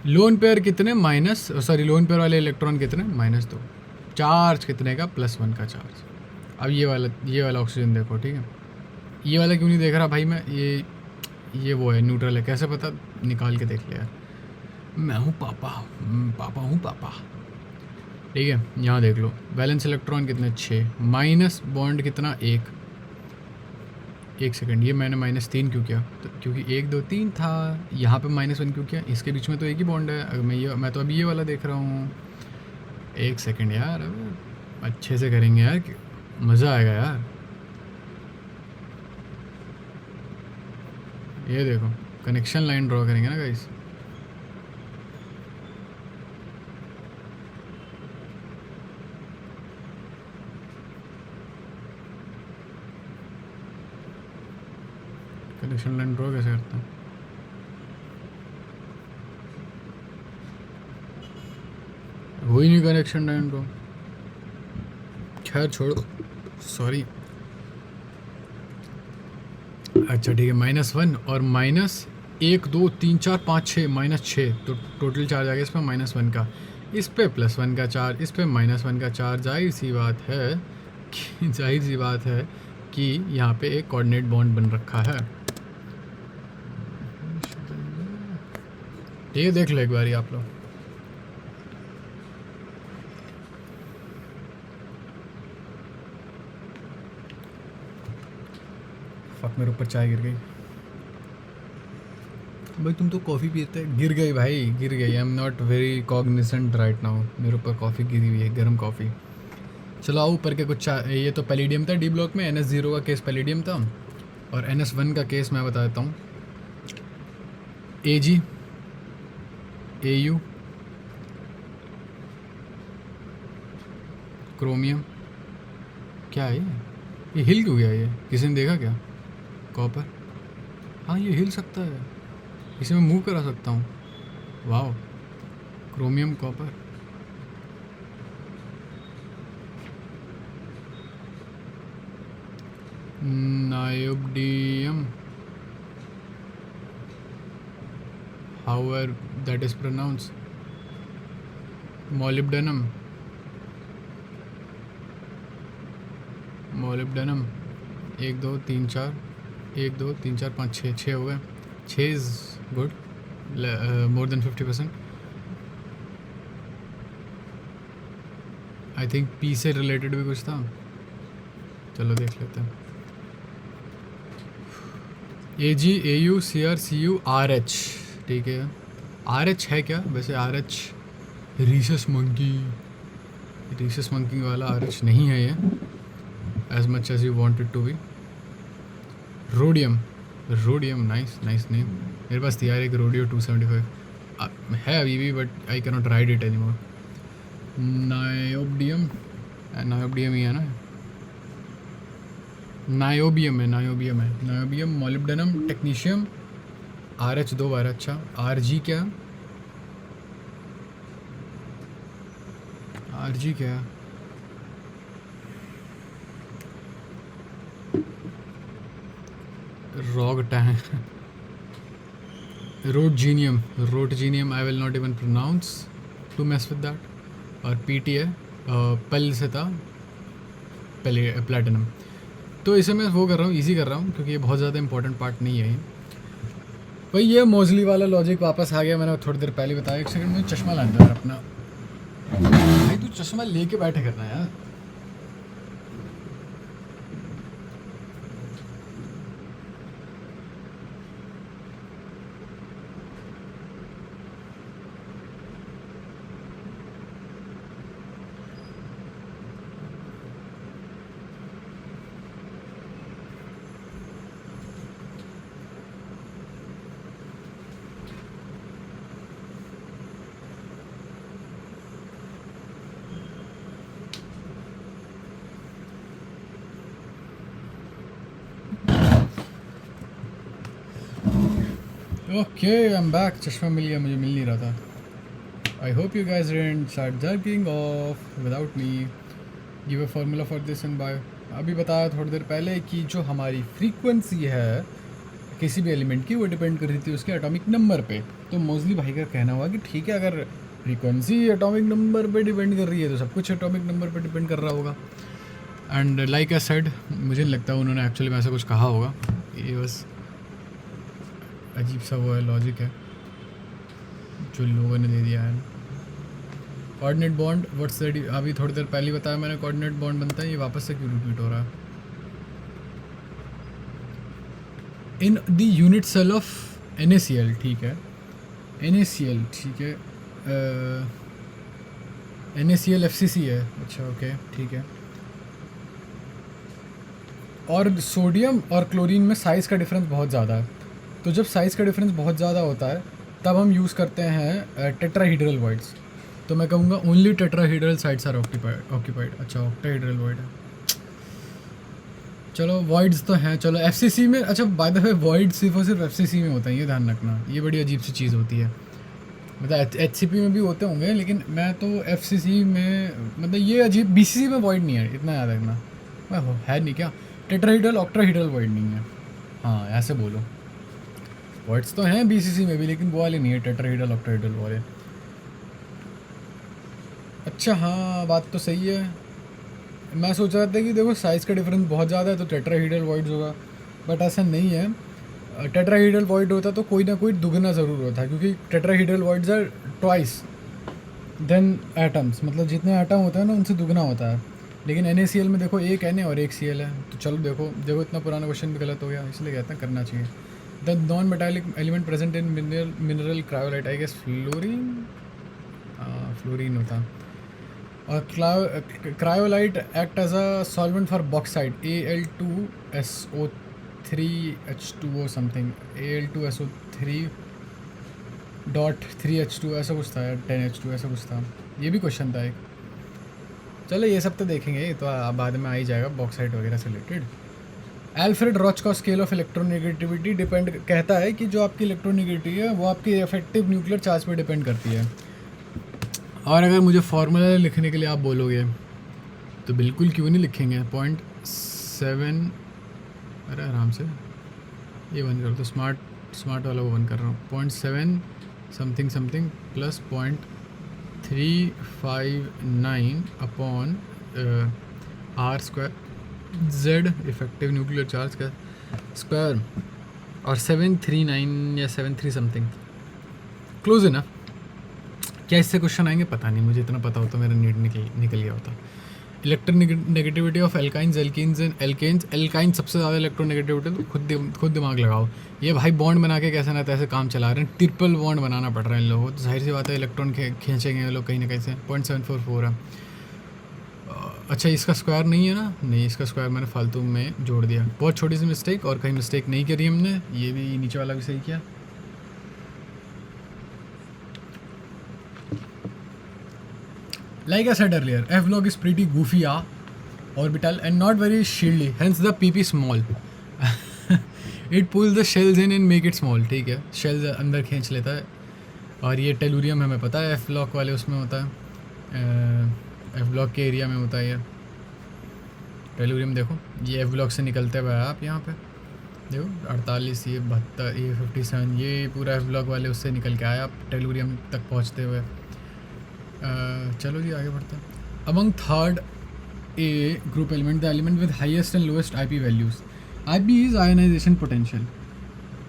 लोन पेयर कितने? लोन पेयर वाले इलेक्ट्रॉन कितने? -2। चार्ज कितने का? +1 का चार्ज। अब ये वाला ऑक्सीजन देखो, ठीक है। ये वाला क्यों नहीं देख रहा भाई मैं? ये वो है, न्यूट्रल है। कैसे पता? निकाल के देख लिया। मैं हूँ पापा, पापा हूँ पापा, ठीक है। यहाँ देख लो वैलेंस इलेक्ट्रॉन कितने? 6। माइनस बॉन्ड कितना? 1। एक सेकंड, ये मैंने -3 क्यों किया? तो क्योंकि 1 2 3 था। यहाँ पे -1 क्यों किया? इसके बीच में तो एक ही बॉन्ड है। अगर मैं तो अभी ये वाला देख रहा हूँ। एक सेकंड यार, अब अच्छे से करेंगे यार, मज़ा आएगा यार। ये देखो कनेक्शन लाइन ड्रॉ करेंगे ना गाइस। कनेक्शन लाइन ड्रॉ कैसे करता हूँ? हो ही नहीं कनेक्शन लाइन ड्रॉ। खैर छोड़ो, सॉरी। अच्छा ठीक है, -1 और -1 2 3 4 5 6 -6, तो टोटल चार्ज आ गया इस पर -1 का। इस पे +1 का चार्ज, इस पे -1 का चार्ज। जाहिर सी बात है कि यहाँ पे एक कोऑर्डिनेट बॉन्ड बन रखा है। ये देख लो एक बारी आप लोग। फक, मेरे ऊपर चाय गिर गई। भाई तुम तो कॉफ़ी पीते? गिर गई भाई, गिर गई। I am not very cognisant right now. मेरे ऊपर कॉफ़ी गिरी हुई है, गर्म कॉफ़ी। चलो आओ ऊपर के कुछ। ये तो पैलिडियम था डी ब्लॉक में। NS0 का केस पैलिडियम था और NS1 का केस मैं बता देता हूँ। AG AU chromium. क्या है ये हिल क्यों गया? ये किसी ने देखा क्या? कॉपर। हाँ ये हिल सकता है, इसे मैं मूव करा सकता हूँ। वाह, chromium copper. Niobium, however that is pronounced. molybdenum 1 2 3 4 1 2 3 4 5 6 हो गए। 6 is good, more than 50%। I think P से रिलेटेड भी कुछ था। चलो देख लेते हैं। AGAUCRCURH, ठीक है। RH है क्या वैसे? RH रीसस मंकी वाला RH नहीं है ये, as much as you wanted to be. Rhodium, nice name. मेरे पास थी यार एक रोडियो 275 है अभी भी, but I can not ride it any more. Niobium ही है ना? नायोबियम है। नायोबियम, मोलिब्डेनम, टेक्नीशियम, RH 2 बार। अच्छा, RG क्या? RG क्या? Rogue tank, roentgenium, I will not even pronounce to mess with that. और PT है पल से था प्लेटिनम। तो इसे मैं वो कर रहा हूँ, इजी कर रहा हूँ, क्योंकि ये बहुत ज़्यादा इंपॉर्टेंट पार्ट नहीं है ये। भाई ये मोजली वाला लॉजिक वापस आ गया, मैंने थोड़ी देर पहले बताया। एक सेकंड, मुझे चश्मा लाना यार अपना। भाई तू चश्मा लेके बैठे करना यार। Okay, I am back. चश्मा मिल गया, मुझे मिल नहीं रहा था। I hope you guys didn't start jerking off without me. Give a formula for this and bye. अभी बताया थोड़ी देर पहले कि जो हमारी फ्रीक्वेंसी है किसी भी एलिमेंट की, वो डिपेंड कर रही थी उसके एटॉमिक नंबर पे। तो मोस्टली भाई का कहना हुआ कि ठीक है, अगर फ्रीक्वेंसी एटॉमिक नंबर पे डिपेंड कर रही है तो सब कुछ एटॉमिक नंबर पे डिपेंड कर रहा होगा। एंड लाइक आई सेड, मुझे नहीं लगता उन्होंने एक्चुअली में ऐसा कुछ कहा होगा। ये बस अजीब सा वो है, लॉजिक है जो लोगों ने दे दिया है। Coordinate bond what's that? अभी थोड़ी देर पहले बताया मैंने, कोऑर्डिनेट बॉन्ड बनता है। ये वापस से क्यों रिपीट हो रहा है? In the unit cell of NaCl, ठीक है। NaCl, ठीक है। NaCl FCC है। अच्छा, ओके, ठीक है। और सोडियम और क्लोरीन में साइज़ का डिफरेंस बहुत ज़्यादा है। तो जब साइज़ का डिफरेंस बहुत ज़्यादा होता है तब हम यूज़ करते हैं टेट्राहीड्रल वॉइड्स। तो मैं कहूँगा only tetrahedral sides are occupied. अच्छा, ऑक्टाहीड्रल वॉइड है। चलो वॉइड्स तो हैं। चलो FCC में, अच्छा बाय द वे वॉइड सिर्फ और सिर्फ FCC में होता है, ये ध्यान रखना। ये बड़ी अजीब सी चीज़ होती है। मतलब HCP में भी होते होंगे, लेकिन मैं तो FCC में, मतलब ये अजीब। BCC में वॉइड नहीं है, इतना याद रखना। मैं है नहीं क्या? टेट्राहीड्रल ऑक्टाहीड्रल वॉइड नहीं है। हाँ, ऐसे बोलो। वर्ड्स तो हैं BCC में भी, लेकिन वो वाले नहीं है, टेट्राहीड्रल ऑक्टाहीड्रल वाले। अच्छा, हाँ बात तो सही है। मैं सोच रहा था कि देखो साइज़ का डिफरेंस बहुत ज़्यादा है तो टेट्राहीड्रल वॉइड्स होगा, बट ऐसा नहीं है। टेट्राहीड्रल वॉइड होता तो कोई ना कोई दुगना ज़रूर होता है, क्योंकि tetrahedral voids are twice than atoms, मतलब जितने एटम होते हैं ना उनसे दुगना होता है। लेकिन NaCl में देखो एक Na और एक Cl है। तो चलो देखो इतना पुराना क्वेश्चन भी गलत हो गया, इसलिए कहते हैं करना चाहिए। The non-metallic element present in mineral cryolite, I guess fluorine होता। और cryolite act as a solvent for bauxite, Al2SO3H2O something, Al2SO3.3H2 ऐसा कुछ था, 10H2 ऐसा कुछ था। ये भी क्वेश्चन था एक। चलो ये सब तो देखेंगे, ये तो बाद में आ ही जाएगा बॉक्साइट वगैरह से रिलेटेड। एल्फ्रेड रॉच का स्केल ऑफ इलेक्ट्रोनेगेटिविटी डिपेंड कहता है कि जो आपकी इलेक्ट्रोनेगेटिविटी है वो आपकी इफेक्टिव न्यूक्लियर चार्ज पर डिपेंड करती है। और अगर मुझे फार्मूला लिखने के लिए आप बोलोगे तो बिल्कुल क्यों नहीं लिखेंगे। 0.7, अरे आराम से ये बंद कर दो, स्मार्ट वाला वो बंद कर रहा हूँ। 0.7 something plus 0.359 upon R² Z effective nuclear charge का स्क्वायर, और 739 या 73 समथिंग क्लोज इनफ। क्या इससे क्वेश्चन आएंगे पता नहीं, मुझे इतना पता होता मेरा नीट निकल गया होता। Electronegativity of alkynes, alkenes and alkanes. Alkyne सबसे ज़्यादा इलेक्ट्रोनेगेटिविटी, तो खुद दिमाग लगाओ। ये भाई बॉन्ड बना के कैसे ना तैसे काम चला रहे हैं, ट्रिपल बॉन्ड बनाना पड़ रहा है इन लोगों को, तो जाहिर सी बात है इलेक्ट्रॉन खींचेंगे ये लोग कहीं ना कहीं से। 0.744 है। अच्छा इसका स्क्वायर नहीं है ना, नहीं इसका स्क्वायर मैंने फालतू में जोड़ दिया, बहुत छोटी सी मिस्टेक, और कहीं मिस्टेक नहीं करी हमने, ये भी नीचे वाला भी सही किया। Like I said earlier, F-Block is pretty goofy, orbital and not very shieldy, hence the PP small. It pulls the shells in and make it small, ठीक है, shells अंदर खींच लेता है। और ये टेलुरियम हमें पता है F-Block वाले उसमें होता है, F-Block के एरिया में होता है ये टेलुरियम। देखो ये F-Block से निकलते हुए आप यहाँ पे देखो 48, ये 72, ये 57, ये पूरा F-Block वाले उससे निकल के आया आप टेलुरियम तक पहुँचते हुए। चलो जी आगे बढ़ते हैं। Among third A group element, the element with highest and lowest IP values. IP is ionization potential.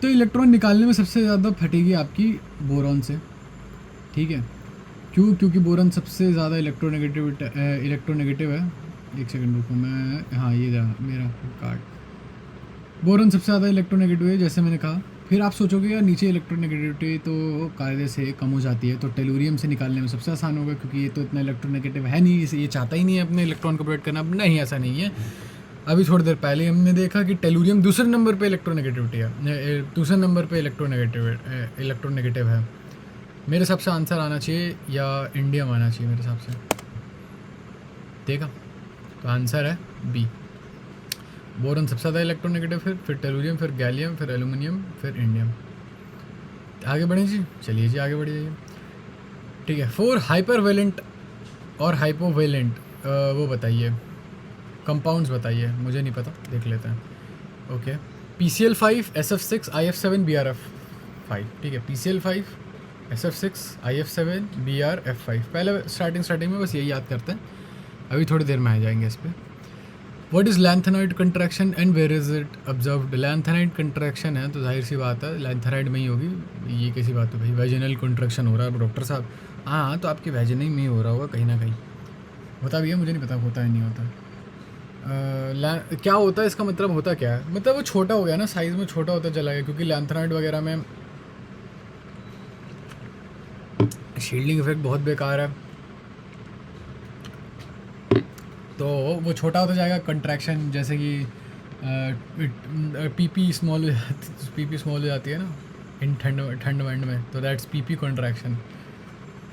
तो इलेक्ट्रॉन निकालने में सबसे ज़्यादा फटेगी आपकी बोरॉन से, ठीक है। क्यों? क्योंकि बोरॉन सबसे ज़्यादा इलेक्ट्रोनेगेटिव है। एक सेकंड रुको मैं, हाँ ये रहा मेरा कार्ड। बोरॉन सबसे ज़्यादा इलेक्ट्रोनेगेटिव है जैसे मैंने कहा। फिर आप सोचोगे यार नीचे इलेक्ट्रोनेगेटिविटी तो कायदे से कम हो जाती है, तो टेलुरियम से निकालने में सबसे आसान होगा, क्योंकि ये तो इतना इलेक्ट्रोनेगेटिव है नहीं, इसे ये चाहता ही नहीं है अपने इलेक्ट्रॉन को प्रोवाइड करना। नहीं, ऐसा नहीं है। अभी थोड़ी देर पहले हमने देखा कि टेलुरियम दूसरे नंबर पे इलेक्ट्रोनेगेटिविटी है, दूसरे नंबर पे इलेक्ट्रोनेगेटिव है। मेरे हिसाब से आंसर आना चाहिए या इंडियम आना चाहिए मेरे हिसाब से, देखा तो आंसर है बी। बोरॉन सबसे ज़्यादा इलेक्ट्रोनेगेटिव, फिर टेलुरियम, फिर गैलियम, फिर एल्यूमिनियम, फिर इंडियम। आगे बढ़ें जी, चलिए जी आगे बढ़ जाइए। ठीक है, 4 हाइपरवेलेंट और हाइपोवेलेंट वो बताइए, कंपाउंड्स बताइए, मुझे नहीं पता, देख लेते हैं। Okay, PCl5, SF6, IF7, BrF5। ठीक है, PCl5, SF6, IF7, BrF5। पहले स्टार्टिंग में बस यही याद करते हैं, अभी थोड़ी देर में आ जाएंगे इस पर। What is lanthanide contraction and where is it observed? lanthanide contraction है तो जाहिर सी बात है lanthanide में ही होगी, ये कैसी बात है भाई, वेजिनल contraction हो रहा है डॉक्टर साहब। हाँ तो आपके वेजिनल में ही हो रहा होगा कहीं ना कहीं, होता भी है, मुझे नहीं पता होता है नहीं होता। क्या होता है इसका मतलब, होता क्या है, मतलब वो छोटा हो गया ना, साइज़ में छोटा होता चला गया, क्योंकि lanthanide वगैरह में शील्डिंग इफेक्ट बहुत बेकार है, तो वो छोटा होता जाएगा। कंट्रैक्शन जैसे कि पीपी स्मॉल हो जाती है ना इन ठंड वंड में, तो दैट्स पीपी कंट्रैक्शन।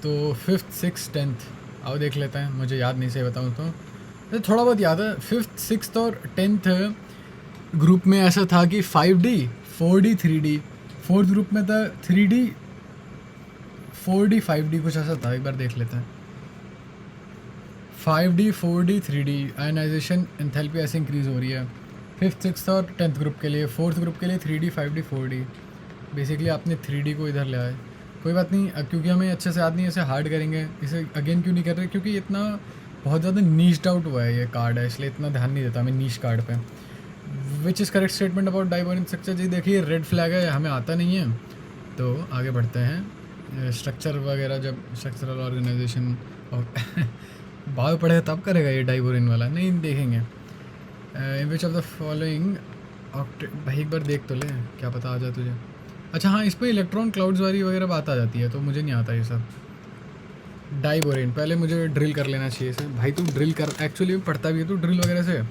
तो 5th 6th 10th आओ देख लेते हैं, मुझे याद नहीं, सही बताऊँ तो थोड़ा बहुत याद है। 5th 6th और 10th ग्रुप में ऐसा था कि 5D 4D 3D, 4th group में था 3D 4D 5D, कुछ ऐसा था, एक बार देख लेते हैं। 5D 4D 3D ionization enthalpy ऐसे इंक्रीज़ हो रही है 5th 6th और 10th ग्रुप के लिए। 4th ग्रुप के लिए 3D 5D 4D, बेसिकली आपने 3D को इधर ले आए, कोई बात नहीं, क्योंकि हमें अच्छे से याद नहीं, इसे हार्ड करेंगे। इसे अगेन क्यों नहीं कर रहे, क्योंकि इतना बहुत ज़्यादा नीश्ड आउट हुआ है ये कार्ड है, इसलिए इतना ध्यान नहीं देता हमें नीश कार्ड पे। Which is correct statement about diborane structure? जी देखिए रेड फ्लैग है, हमें आता नहीं है, तो आगे बढ़ते हैं। स्ट्रक्चर वगैरह जब स्ट्रक्चरल ऑर्गेनाइजेशन और बाद पढ़ेगा तब करेगा ये डाइबोरिन वाला, नहीं देखेंगे। इन विच ऑफ द फॉलोइंग भाई एक बार देख तो ले, क्या पता आ जाए तुझे। अच्छा हाँ, इस पर इलेक्ट्रॉन क्लाउड्स वाली वगैरह बात आ जाती है, तो मुझे नहीं आता ये सब। डाइबोरिन पहले मुझे ड्रिल कर लेना चाहिए इसे, भाई तू ड्रिल कर, एक्चुअली पढ़ता भी है तू ड्रिल वगैरह से?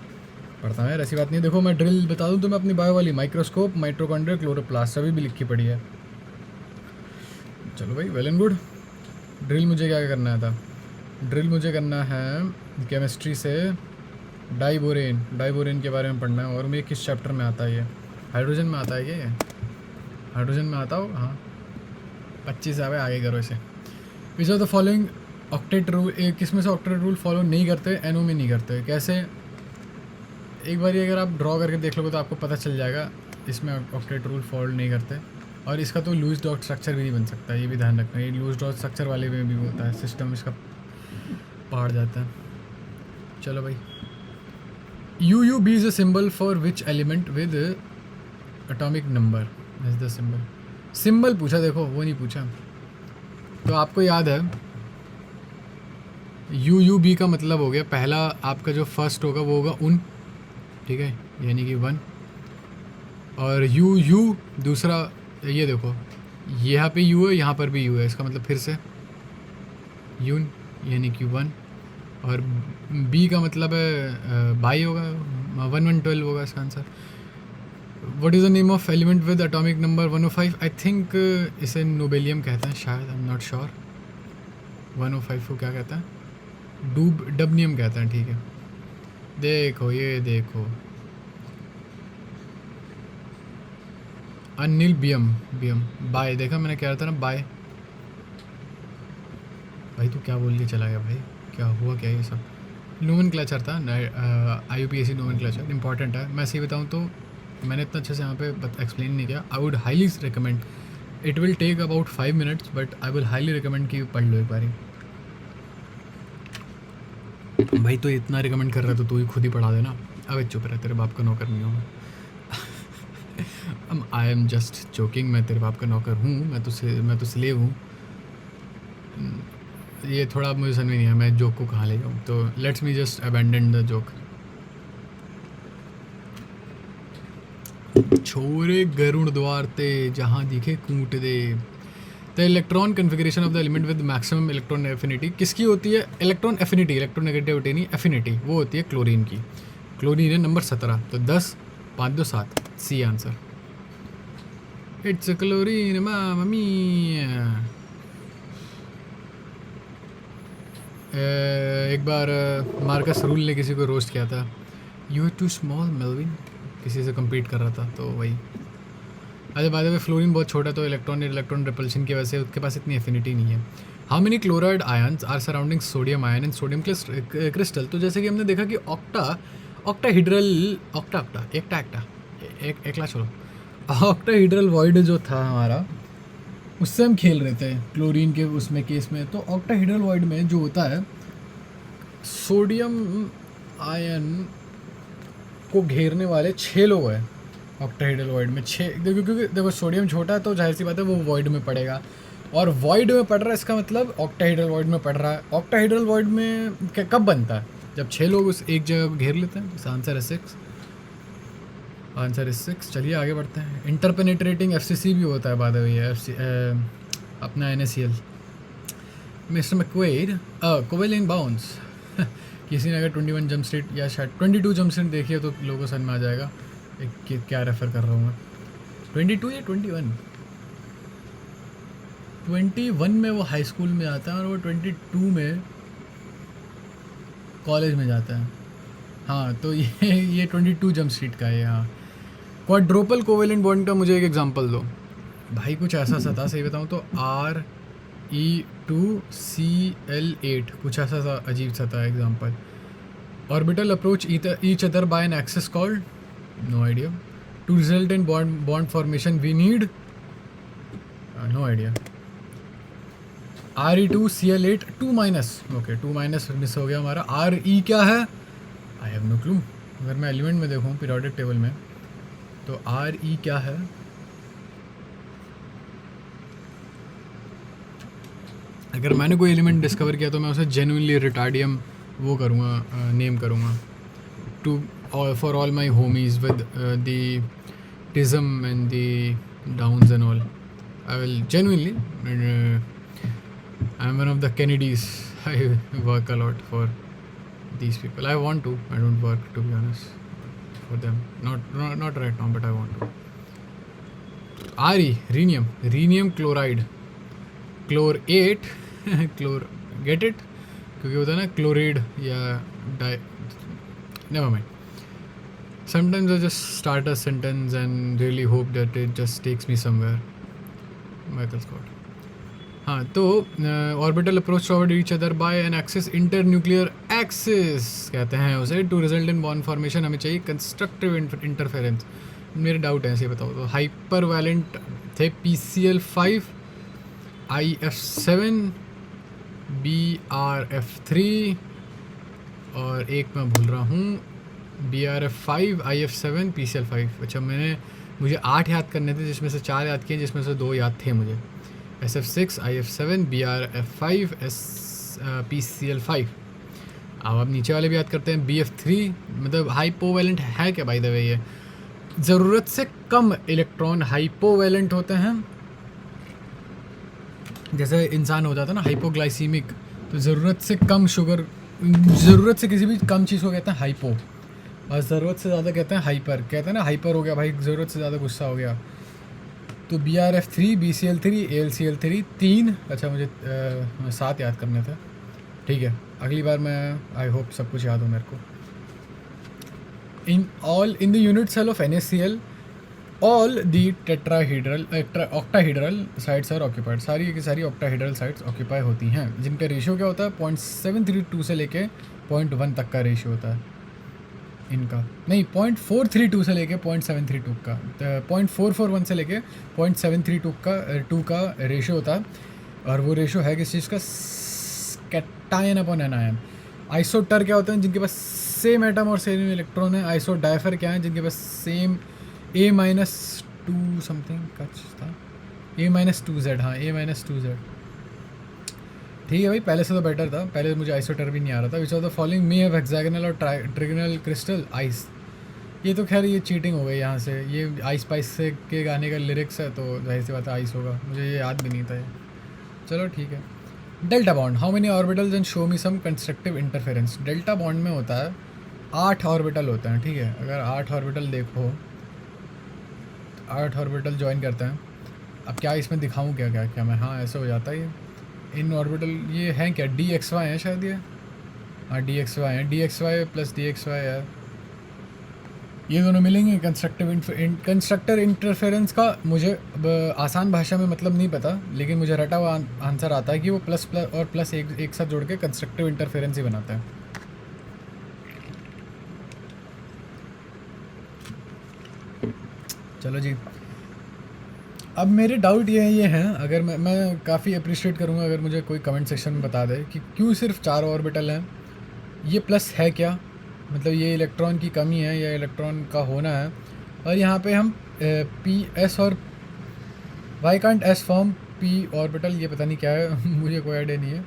पढ़ता है, ऐसी बात नहीं। देखो मैं ड्रिल बता दूँ तो मैं अपनी बायो वाली माइक्रोस्कोप, माइटोकॉन्ड्रिया, क्लोरोप्लास्ट सभी भी लिखी पड़ी है। चलो भाई, वेल एंड गुड। ड्रिल मुझे क्या करना था, ड्रिल मुझे करना है केमिस्ट्री से डाइबोरेन के बारे में पढ़ना है। और मुझे किस चैप्टर में आता है ये, हाइड्रोजन में आता है क्या ये? हाइड्रोजन में आता हो, हाँ 25 आवे, आगे करो इसे। विच of the following octet rule, किस में से ऑक्टेट रूल फॉलो नहीं करते, एनओ में नहीं करते? कैसे, एक बार अगर आप ड्रॉ करके देख लोगे तो आपको पता चल जाएगा इसमें ऑक्टेट रूल फॉलो नहीं करते। और इसका तो लूज डॉट स्ट्रक्चर भी नहीं बन सकता, ये भी ध्यान रखना, ये लूज डॉट स्ट्रक्चर वाले में भी होता है, सिस्टम इसका पहाड़ जाता है। चलो भाई, UUB is a symbol for which element with atomic number is the symbol पूछा, देखो वो नहीं पूछा। तो आपको याद है यू बी का मतलब हो गया पहला आपका जो फर्स्ट होगा वो होगा उन, ठीक है, यानी कि 1। और यू दूसरा, ये देखो यहाँ पे यू है, यहाँ पर भी यू है, इसका मतलब फिर से यून यानी कि 1। और बी का मतलब है बाई होगा, 1112 होगा इसका answer. What is the name of element with atomic number 105? I think इसे नोबेलियम कहते हैं शायद, आई एम नॉट श्योर। 105 को क्या कहते हैं? डबनियम कहते हैं, ठीक है। देखो ये देखो, अनिल बियम बियम बाय, देखा मैंने कह रहा था ना बाय। भाई तू क्या बोल के चला गया भाई, क्या हुआ क्या ये सब? नोमन क्लचर था, IUPAC नोमन क्लचर इंपॉर्टेंट है। मैं सही बताऊँ तो मैंने इतना अच्छे से यहाँ पे एक्सप्लेन नहीं किया। I would highly recommend, it will take about 5 minutes but I will highly recommend कि पढ़ लो एक बारी। भाई तो इतना रिकमेंड कर रहा तो तू ही खुद ही पढ़ा देना। अबे चुप रह, तेरे बाप का नौकर नहीं हूँ मैं। आई एम जस्ट जोकिंग, मैं तेरे बाप का नौकर हूँ, मैं तो स्लेव हूँ। ये थोड़ा मुझे समझ नहीं है मैं जोक को कहाँ ले जाऊँ, तो let's me just abandon the joke. छोरे गरुड़ द्वार ते जहाँ दिखे कूट दे। The electron configuration of the element with maximum electron affinity किसकी होती है? इलेक्ट्रॉन एफिनिटी, इलेक्ट्रोनेगेटिविटी नहीं, एफिनिटी, वो होती है क्लोरीन की। क्लोरीन है नंबर 17, तो 10 5 2 7, C answer. It's chlorine mummy. एक बार मार्कस रूल ने किसी को रोस्ट किया था, you are too small Melvin, किसी से कम्पीट कर रहा था, तो वही। अच्छा बाद में फ्लोरीन बहुत छोटा, तो इलेक्ट्रॉन रिपल्शन की वजह से उसके पास इतनी एफिनिटी नहीं है। How many chloride ions are surrounding sodium ion in sodium crystal? तो जैसे कि हमने देखा कि ऑक्टाहीड्रल वॉइड जो था हमारा, उससे हम खेल रहे थे क्लोरीन के उसमें केस में। तो ऑक्टाहीड्रल वॉइड में जो होता है, सोडियम आयन को घेरने वाले 6 लोग हैं ऑक्टाहीड्रल वॉइड में। 6, क्योंकि देखो सोडियम छोटा है तो जाहिर सी बात है वो वॉइड में पड़ेगा, और वॉइड में पड़ रहा है इसका मतलब ऑक्टाहीड्रल वॉइड में पड़ रहा है। ऑक्टाहीड्रल वॉइड में कब बनता है? जब 6 लोग उस एक जगह घेर लेते हैं। तो आंसर है 6, आंसर इज 6। चलिए आगे बढ़ते हैं। इंटरपेनेट्रेटिंग FCC भी होता है बाद में, अपना NaCl। Mister McQuaid, covalent bounce. किसी ने अगर 21 जंप स्ट्रीट या शायद 22 जंप स्ट्रीट देखी है तो लोगों को समझ में आ जाएगा क्या रेफ़र कर रहा हूँ मैं। 22 या 21? 21 में वो हाई स्कूल में आता है और वो 22 में कॉलेज में जाता है। हाँ तो ये 22 जंप स्ट्रीट का है। हाँ, क्वाड्रोपल कोवेलेंट बॉन्ड का मुझे एक एग्जांपल दो भाई। कुछ ऐसा सा था, सही बताऊँ तो RE2CL8, कुछ ऐसा सा अजीब सा था example. Orbital approach each other by an axis called, no idea. To result in bond formation we need, no idea. RE2CL8 2-, okay 2- miss हो गया हमारा। RE क्या है? I have no clue. अगर मैं एलिमेंट में देखूँ पीरियोडिक टेबल में तो RE क्या है? अगर मैंने कोई एलिमेंट डिस्कवर किया तो मैं उसे जेन्युइनली रिटार्डियम वो करूँगा, नेम करूँगा, to for all my homies with the tism and the downs and all. I will genuinely, I am one of the Kennedys. I work a lot for these people. I want to. I don't work, to be honest, for them. Not right now, but I want to. RE, rhenium chloride, chlor 8, chlor, get it? क्योंकि होता है ना chloride या die, never mind. Sometimes I just start a sentence and really hope that it just takes me somewhere. Michael Scott. हाँ तो orbital approach toward each other by an axis, internuclear axis कहते हैं उसे। To result in bond formation हमें चाहिए constructive interference. मेरे doubt है, ऐसे बताओ तो। हाइपर वैलेंट थे PCl5, IF7, BRF3, और एक मैं भूल रहा हूँ, BRF5, IF7, PCl5। अच्छा मुझे 8 याद करने थे, जिसमें से 4 याद किए, जिसमें से 2 याद थे मुझे। SF6, IF7, BRF5, PCl5। अब नीचे वाले भी याद करते हैं। BF3 मतलब हाइपोवैलेंट है क्या बाय द वे? ये ज़रूरत से कम इलेक्ट्रॉन हाइपोवैलेंट होते हैं। जैसे इंसान हो जाता है ना हाइपोग्लाइसीमिक, तो ज़रूरत से कम शुगर, ज़रूरत से किसी भी कम चीज़ को कहते हैं हाइपो, और ज़रूरत से ज़्यादा कहते हैं हाइपर। कहते हैं ना हाइपर हो गया भाई, ज़रूरत से ज़्यादा गुस्सा हो गया। तो BRF3, BCl3, AlCl3 3। अच्छा मुझे 7 याद करने थे, ठीक है, अगली बार मैं आई होप सब कुछ याद हो मेरे को। In the unit cell of NaCl all the tetrahedral octahedral sites are occupied. सारी की सारी ऑक्टाहीड्रल साइट्स ऑक्यूपाई होती हैं, जिनका रेशियो क्या होता है 0.732 से लेके 0.1 तक का रेशियो होता है इनका। नहीं, 0.432 से लेके 0.732 का, 0.441 से लेके 0.732 का रेशियो होता है। और वो रेशियो है किस चीज़ का? Cation upon anion. आइसोटर क्या होते हैं? जिनके पास सेम एटम और सेम इलेक्ट्रॉन है। आइसोडाइफर क्या है? जिनके पास सेम A-2 समथिंग का था, A-2Z। हाँ, A-2Z। ठीक है भाई, पहले से तो बेटर था। पहले मुझे आइसोटर भी नहीं आ रहा था। विच of the following may have hexagonal और ट्रिगोनल क्रिस्टल आइस। ये तो खैर ये चीटिंग हो गई यहाँ से। ये आइस स्पाइस से के गाने का लिरिक्स है, तो जाहिर सी बात है आइस होगा। मुझे ये याद भी नहीं था ये। चलो ठीक है। Delta bond, how many orbitals and show me some constructive interference. Delta bond में होता है 8 ऑर्बिटल होते हैं, ठीक है। अगर 8 ऑर्बिटल देखो, 8 ऑर्बिटल ज्वाइन करते हैं। अब क्या इसमें दिखाऊँ क्या क्या क्या मैं? हाँ, ऐसे हो जाता है ये। इन ऑर्बिटल ये हैं क्या? DXY हैं शायद ये। हाँ, DXY हैं। DXY प्लस DXY है, ये दोनों मिलेंगे। कंस्ट्रक्टर इंटरफेरेंस का मुझे आसान भाषा में मतलब नहीं पता, लेकिन मुझे रटा हुआ आंसर आता है कि वो प्लस प्लस और प्लस एक साथ जोड़ के कंस्ट्रक्टिव इंटरफेरेंस ही बनाता है। चलो जी, अब मेरे डाउट ये हैं, अगर मैं काफ़ी अप्रिशिएट करूँगा अगर मुझे कोई कमेंट सेक्शन में बता दे कि क्यों सिर्फ 4 ऑर्बिटल हैं। ये प्लस है क्या? मतलब ये इलेक्ट्रॉन की कमी है या इलेक्ट्रॉन का होना है? और यहाँ पे हम PS और why can't S form P orbital, ये पता नहीं क्या है मुझे कोई आइडिया नहीं है।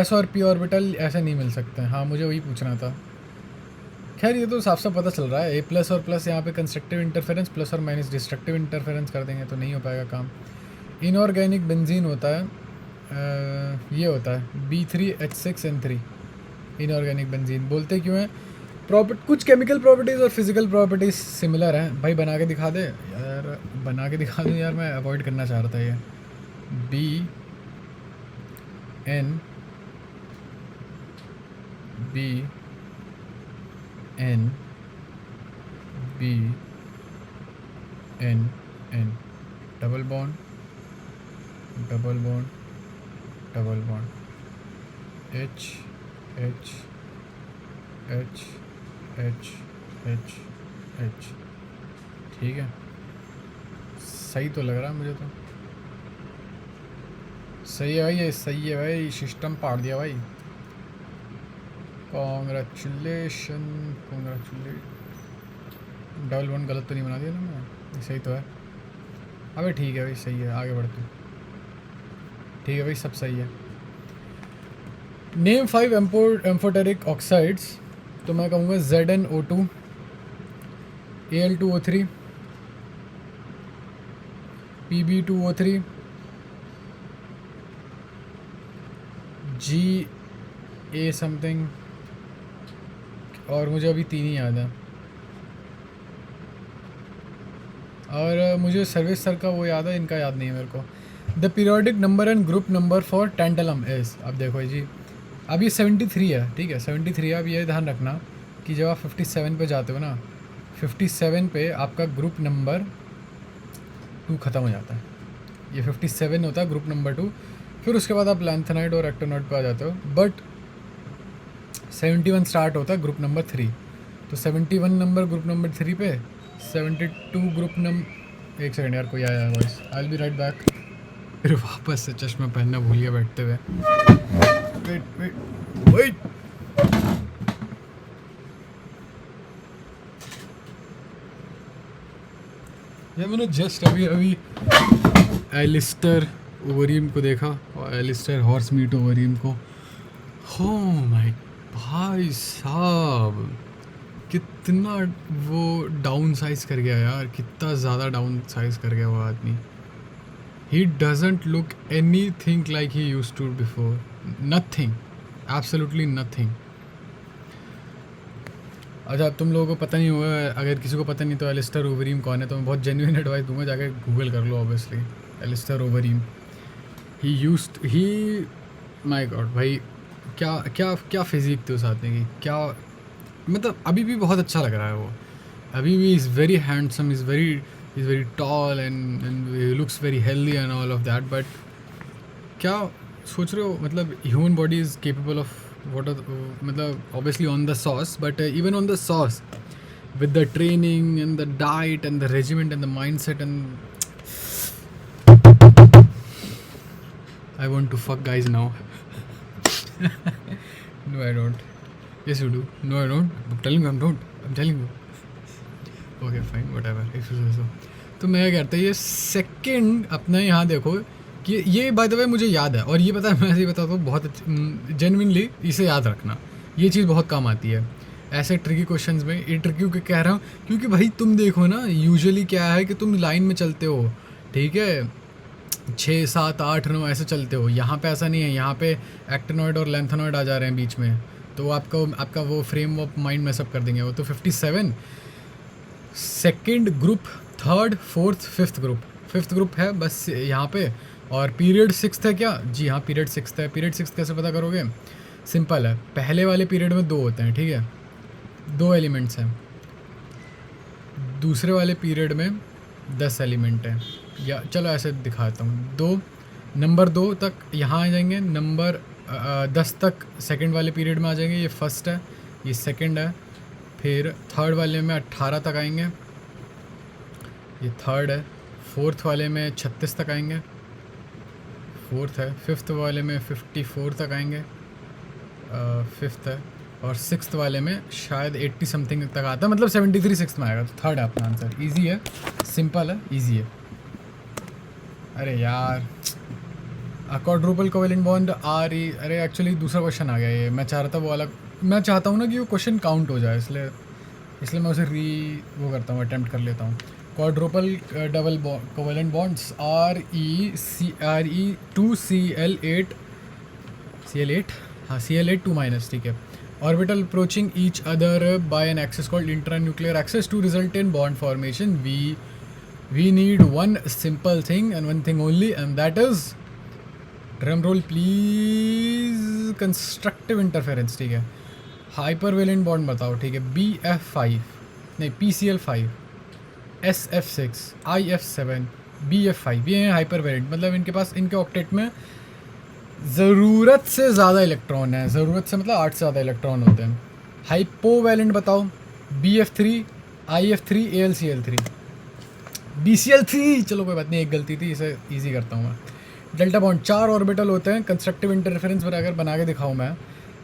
S और P ऑर्बिटल ऐसे नहीं मिल सकते हैं। हाँ, मुझे वही पूछना था। खैर ये तो साफ साफ पता चल रहा है। A प्लस और प्लस यहाँ पे कंस्ट्रक्टिव इंटरफेरेंस, प्लस और माइनस डिस्ट्रक्टिव इंटरफेरेंस कर देंगे तो नहीं हो पाएगा काम। इनऑर्गेनिक बेंजीन होता है, ये होता है B3H6N3। इनऑर्गेनिक बेंजीन बोलते क्यों हैं? कुछ केमिकल प्रॉपर्टीज़ और फिजिकल प्रॉपर्टीज़ सिमिलर हैं। भाई बना के दिखा दे यार, बना के दिखा दूँ यार, मैं अवॉइड करना चाह रहा था ये। BN double bond double bond double bond H H H H H H। ठीक है, सही तो लग रहा है मुझे तो। सही है भाई, ये सही है भाई, सिस्टम पाड़ दिया भाई। कॉन्ग्रेचुलेशन। डबल बॉन्ड गलत तो नहीं बना दिया ना मैं? सही तो है। अबे ठीक है भाई, सही है, आगे बढ़ते। ठीक है भाई, सब सही है। नेम 5 एम्फोटेरिक ऑक्साइड्स, तो मैं कहूँगा ZnO2, Al2O3, Pb2O3, Ga something, और मुझे अभी 3 ही याद है। और मुझे सर्विस सर का वो याद है, इनका याद नहीं है मेरे को। The periodic number and group number for tantalum is, अब देखो जी, अब ये 73 है, ठीक है 73 है। अब ये ध्यान रखना कि जब आप 57 पे जाते हो ना, 57 पे आपका ग्रुप नंबर 2 ख़त्म हो जाता है। ये 57 होता है ग्रुप नंबर 2, फिर उसके बाद आप लैंथेनाइड और एक्टिनोइड पे आ जाते हो। बट 71 स्टार्ट होता है ग्रुप नंबर 3, तो 71 नंबर ग्रुप नंबर 3 पे, 72 ग्रुप नंबर, एक सेकंड यार कोई आया है voice, I will be right back. फिर वापस से चश्मा पहनना भूल गया बैठते हुए। वेट ये मैंने जस्ट अभी एलिस्टर ओवरियम को देखा और एलिस्टर हॉर्स मीट ओवरियम को, हो माय भाई साहब, कितना वो डाउन साइज कर गया यार, कितना ज़्यादा डाउन साइज कर गया वो आदमी। He doesn't look anything like he used to before, nothing, absolutely nothing. अच्छा, अब तुम लोगों को पता नहीं होगा, अगर किसी को पता नहीं तो एलिस्टर ओवरियम कौन है, तो मैं बहुत जेन्युइन एडवाइस दूंगा, जाकर गूगल कर लो ऑब्वियसली। एलिस्टर ओवरियम, ही माय गॉड भाई, क्या क्या क्या फिजिक थी उस आदमी की, क्या मतलब अभी भी बहुत अच्छा लग रहा है वो, अभी भी is very handsome, is very tall and looks very healthy and all of that. But क्या सोच रहे हो, मतलब human body is capable of what are मतलब obviously on the sauce, but even on the sauce, with the training and the diet and the regimen and the mindset, and I want to fuck guys now. No I don't. Yes you do. No I don't. I'm telling you, I'm telling you. Okay fine, whatever, if you say so. तो मैं क्या कहता है, ये second अपना यहाँ देखो कि ये बाय द वे मुझे याद है, और ये पता है मैं ऐसे ही बताता हूँ, बहुत जेन्युइनली इसे याद रखना, ये चीज़ बहुत काम आती है ऐसे ट्रिकी क्वेश्चंस में। ये ट्रिकी क्यों कह रहा हूँ, क्योंकि भाई तुम देखो ना, यूजुअली क्या है कि तुम लाइन में चलते हो, ठीक है, 6 7 8 9 ऐसे चलते हो। यहाँ पे ऐसा नहीं है, यहाँ पे एक्टिनॉइड और लेंथेनॉइड आ जा रहे हैं बीच में, तो आपका वो फ्रेम ऑफ माइंड में सब कर देंगे वो। तो 57 second group, third fourth fifth group है बस यहाँ पे। और पीरियड सिक्स्थ है क्या? जी हाँ, पीरियड सिक्स्थ है। पीरियड सिक्स्थ कैसे पता करोगे? सिंपल है, पहले वाले पीरियड में 2 होते हैं, ठीक है, 2 एलिमेंट्स हैं। दूसरे वाले पीरियड में 10 एलिमेंट हैं, या चलो ऐसे दिखाता हूँ, 2 नंबर 2 तक यहाँ आ जाएंगे, नंबर 10 तक सेकंड वाले पीरियड में आ जाएंगे। ये फर्स्ट है, ये सेकंड है। फिर थर्ड वाले में 18 तक आएंगे, ये थर्ड है। फोर्थ वाले में 36 तक आएंगे, फोर्थ है। फिफ्थ वाले में 54 तक आएंगे, फिफ्थ है। और सिक्स्थ वाले में शायद 80 समथिंग तक आता है, मतलब 73 सिक्स्थ में आएगा। तो थर्ड है अपना आंसर। इजी है, सिंपल है, इजी है। अरे यार, क्वाड्रुपल कोवेलेंट बॉन्ड अरे एक्चुअली दूसरा क्वेश्चन आ गया ये। मैं चाह रहा था वो वाला, मैं चाहता हूँ ना कि वो क्वेश्चन काउंट हो जाए, इसलिए मैं उसे वो करता हूँ, अटैम्प्ट कर लेता हूँ। Quadruple double covalent bonds Cl8 हाँ, Cl8 2-, ठीक है। Orbital approaching each other by an axis called intranuclear axis to result in bond formation. We need one simple thing and one thing only, and that is, drum roll please, constructive interference, ठीक है। हाइपरवेलेंट bond बताओ, ठीक है। BF5 नहीं, PCl5, SF6, IF7, BF5, ये हैं हाइपरवेलेंट। मतलब इनके पास, इनके ऑक्टेट में ज़रूरत से ज़्यादा इलेक्ट्रॉन है, ज़रूरत से मतलब 8 से ज़्यादा इलेक्ट्रॉन होते हैं। हाइपोवेलेंट बताओ, BF3, IF3, AlCl3, BCl3, चलो कोई बात नहीं, एक गलती थी, इसे ईजी करता हूँ मैं। डेल्टा बॉन्ड 4 ऑर्बिटल होते हैं। कंस्ट्रक्टिव इंटरफेरेंस पर अगर बना के दिखाऊँ मैं,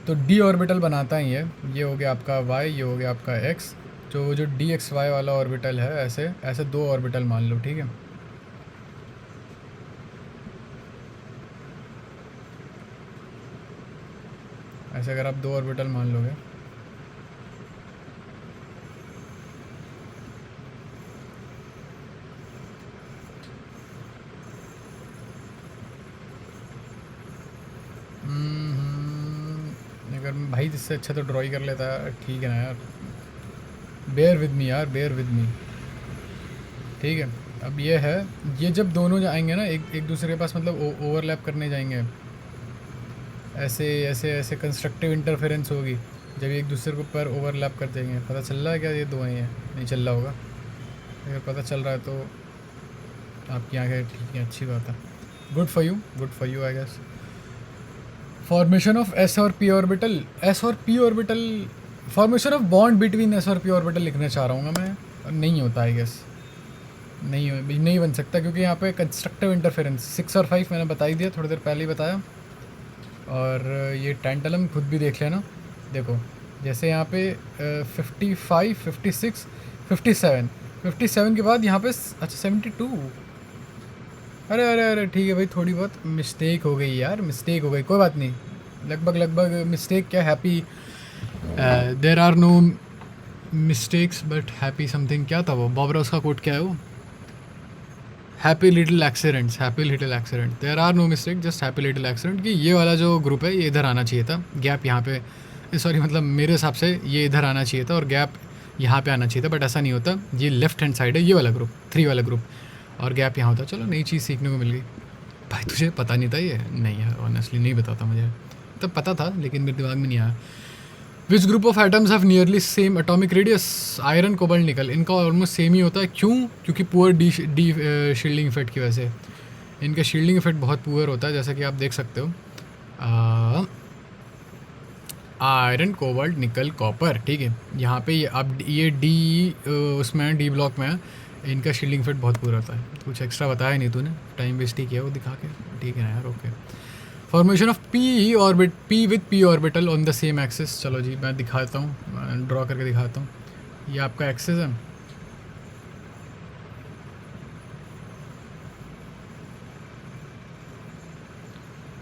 तो D ऑर्बिटल बनाता है ये हो गया आपका Y, ये हो गया आपका X। जो DXY वाला ऑर्बिटल है, ऐसे 2 ऑर्बिटल मान लो, ठीक है। ऐसे अगर आप 2 ऑर्बिटल मान लोगे, अगर भाई इससे अच्छा तो ड्रॉ ही कर लेता है, ठीक है ना यार। बेयर विद मी यार, बेयर विद मी, ठीक है। अब ये है, ये जब दोनों जाएंगे ना एक दूसरे के पास, मतलब ओवरलैप करने जाएंगे, ऐसे कंस्ट्रक्टिव इंटरफेरेंस होगी जब एक दूसरे के ऊपर ओवरलैप कर देंगे। पता चल रहा है क्या ये 2 ही हैं? नहीं चल रहा होगा, अगर पता चल रहा है तो आपकी आंखें ठीक है, अच्छी बात है। Good for you I guess. Formation of S और P orbital, formation of bond between S और P ऑर्बिटल लिखना चाह रहा हूँ मैं, नहीं होता आई गेस, नहीं बन सकता, क्योंकि यहाँ पे कंस्ट्रक्टिव इंटरफेरेंस 6 और 5 मैंने बता ही दिया, थोड़ी देर पहले ही बताया। और ये टेंटलम खुद भी देख लेना, देखो जैसे यहाँ पे 55, 56, 57 के बाद यहाँ पे अच्छा 72, अरे अरे अरे ठीक है भाई, थोड़ी बहुत मिस्टेक हो गई यार, मिस्टेक हो गई, कोई बात नहीं। लगभग लगभग मिस्टेक क्या, happy, there are no mistakes but happy something, क्या था वो बॉब रॉस का कोट, क्या है वो, happy little accidents, happy little accident, there are no mistake just happy little accident. कि ये वाला जो ग्रुप है ये इधर आना चाहिए था, गैप यहाँ पे, सॉरी मतलब मेरे हिसाब से ये इधर आना चाहिए था और गैप यहाँ पे आना चाहिए था, बट ऐसा नहीं होता। ये लेफ्ट हैंड साइड है ये वाला ग्रुप, 3 वाला ग्रुप, और गैप यहाँ होता। चलो नई चीज़ सीखने को मिल गई। भाई तुझे पता नहीं था ये? नहीं यार ऑनेस्टली नहीं बताता मुझे, तब पता था लेकिन मेरे दिमाग में नहीं आया। Which group of atoms have nearly same atomic radius? Iron cobalt nickel, इनका ऑलमोस्ट सेम ही होता है। क्यों? क्योंकि पुअर डी शील्डिंग इफेक्ट की वजह से इनका शील्डिंग इफेक्ट बहुत पुअर होता है, जैसा कि आप देख सकते हो। आयरन कोबाल्ट निकल कॉपर, ठीक है। यहाँ पे अब ये डी उसमें डी ब्लॉक में है, इनका शील्डिंग इफेक्ट बहुत पूरा होता है। कुछ एक्स्ट्रा बताया नहीं तूने, टाइम वेस्ट ही किया वो दिखा के, ठीक है ना यार, okay. Formation of P orbit, P with P orbital on the same axis. चलो जी मैं दिखाता हूँ, ड्रॉ करके दिखाता हूँ। ये आपका एक्सिस है,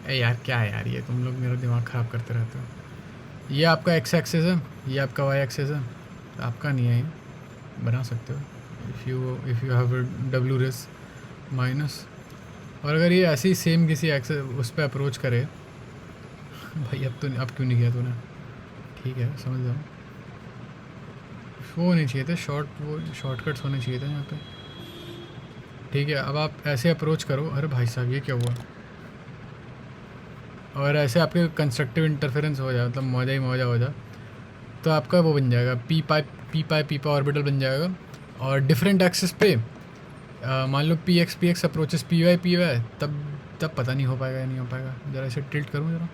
ए यार क्या है यार, ये तुम लोग मेरा दिमाग ख़राब करते रहते हो। ये आपका एक्स एक्सिस है, ये आपका वाई एक्सिस है, आपका नहीं है, ये बना सकते हो if you have W race minus. और अगर ये ऐसे ही सेम किसी एक्सेस उस पर अप्रोच करे, भाई अब क्यों नहीं किया तूने, ठीक है समझ जाओ। वो होने चाहिए थे वो शॉर्टकट्स होने चाहिए थे यहाँ पे, ठीक है। अब आप ऐसे अप्रोच करो, अरे भाई साहब ये क्या हुआ, और ऐसे आपके कंस्ट्रक्टिव इंटरफेरेंस हो जाए, मतलब मौजा ही मौजा हो जाए, तो आपका वो बन जाएगा पी पाई ऑर्बिटल बन जाएगा। और डिफरेंट एक्सिस पे मान लो p x approaches p y, तब पता नहीं हो पाएगा या नहीं हो पाएगा। ज़रा ऐसे टिल्ट करूँ ज़रा,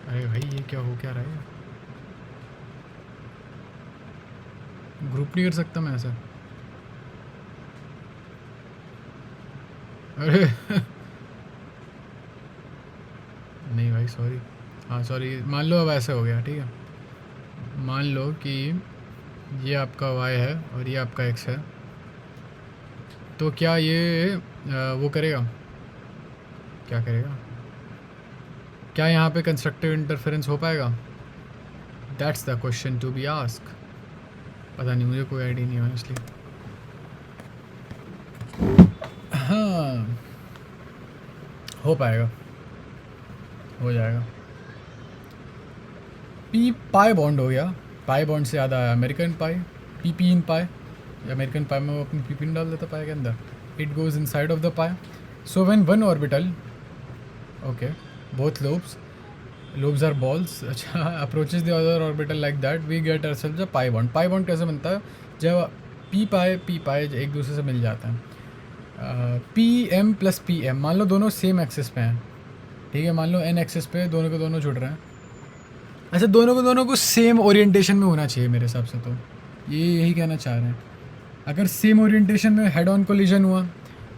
अरे भाई ये क्या हो क्या रहा है, ग्रुप नहीं कर सकता मैं ऐसा, अरे नहीं भाई सॉरी, हाँ सॉरी, मान लो अब ऐसा हो गया, ठीक है। मान लो कि ये आपका y है और ये आपका x है, तो क्या ये वो करेगा, क्या करेगा, क्या यहाँ पे कंस्ट्रक्टिव इंटरफेरेंस हो पाएगा? That's the question to be ask. पता नहीं, मुझे कोई आइडिया नहीं है ऑनेस्टली। हाँ हो पाएगा, हो जाएगा। पी पाई बॉन्ड हो गया, पाई बॉन्ड से याद आया American pi, P in pi, American पाई में वो अपनी पी पिन डाल देता पाई के अंदर, it goes inside of the pi. So when one orbital, okay, both lobes are balls, अच्छा, approaches the other orbital like that, we get ourselves a pi bond. Pi bond कैसे बनता है? जब P पाई एक दूसरे से मिल जाता है। P M plus P M, मान लो दोनों सेम एक्सिस पे हैं, ठीक है, मान लो एन एक्सिस पे दोनों के दोनों जुड़ रहे हैं। अच्छा, दोनों को सेम ओरिएंटेशन में होना चाहिए मेरे हिसाब से, तो ये यही कहना चाह रहे हैं। अगर सेम ओरिएंटेशन में हेड ऑन कोलिजन हुआ,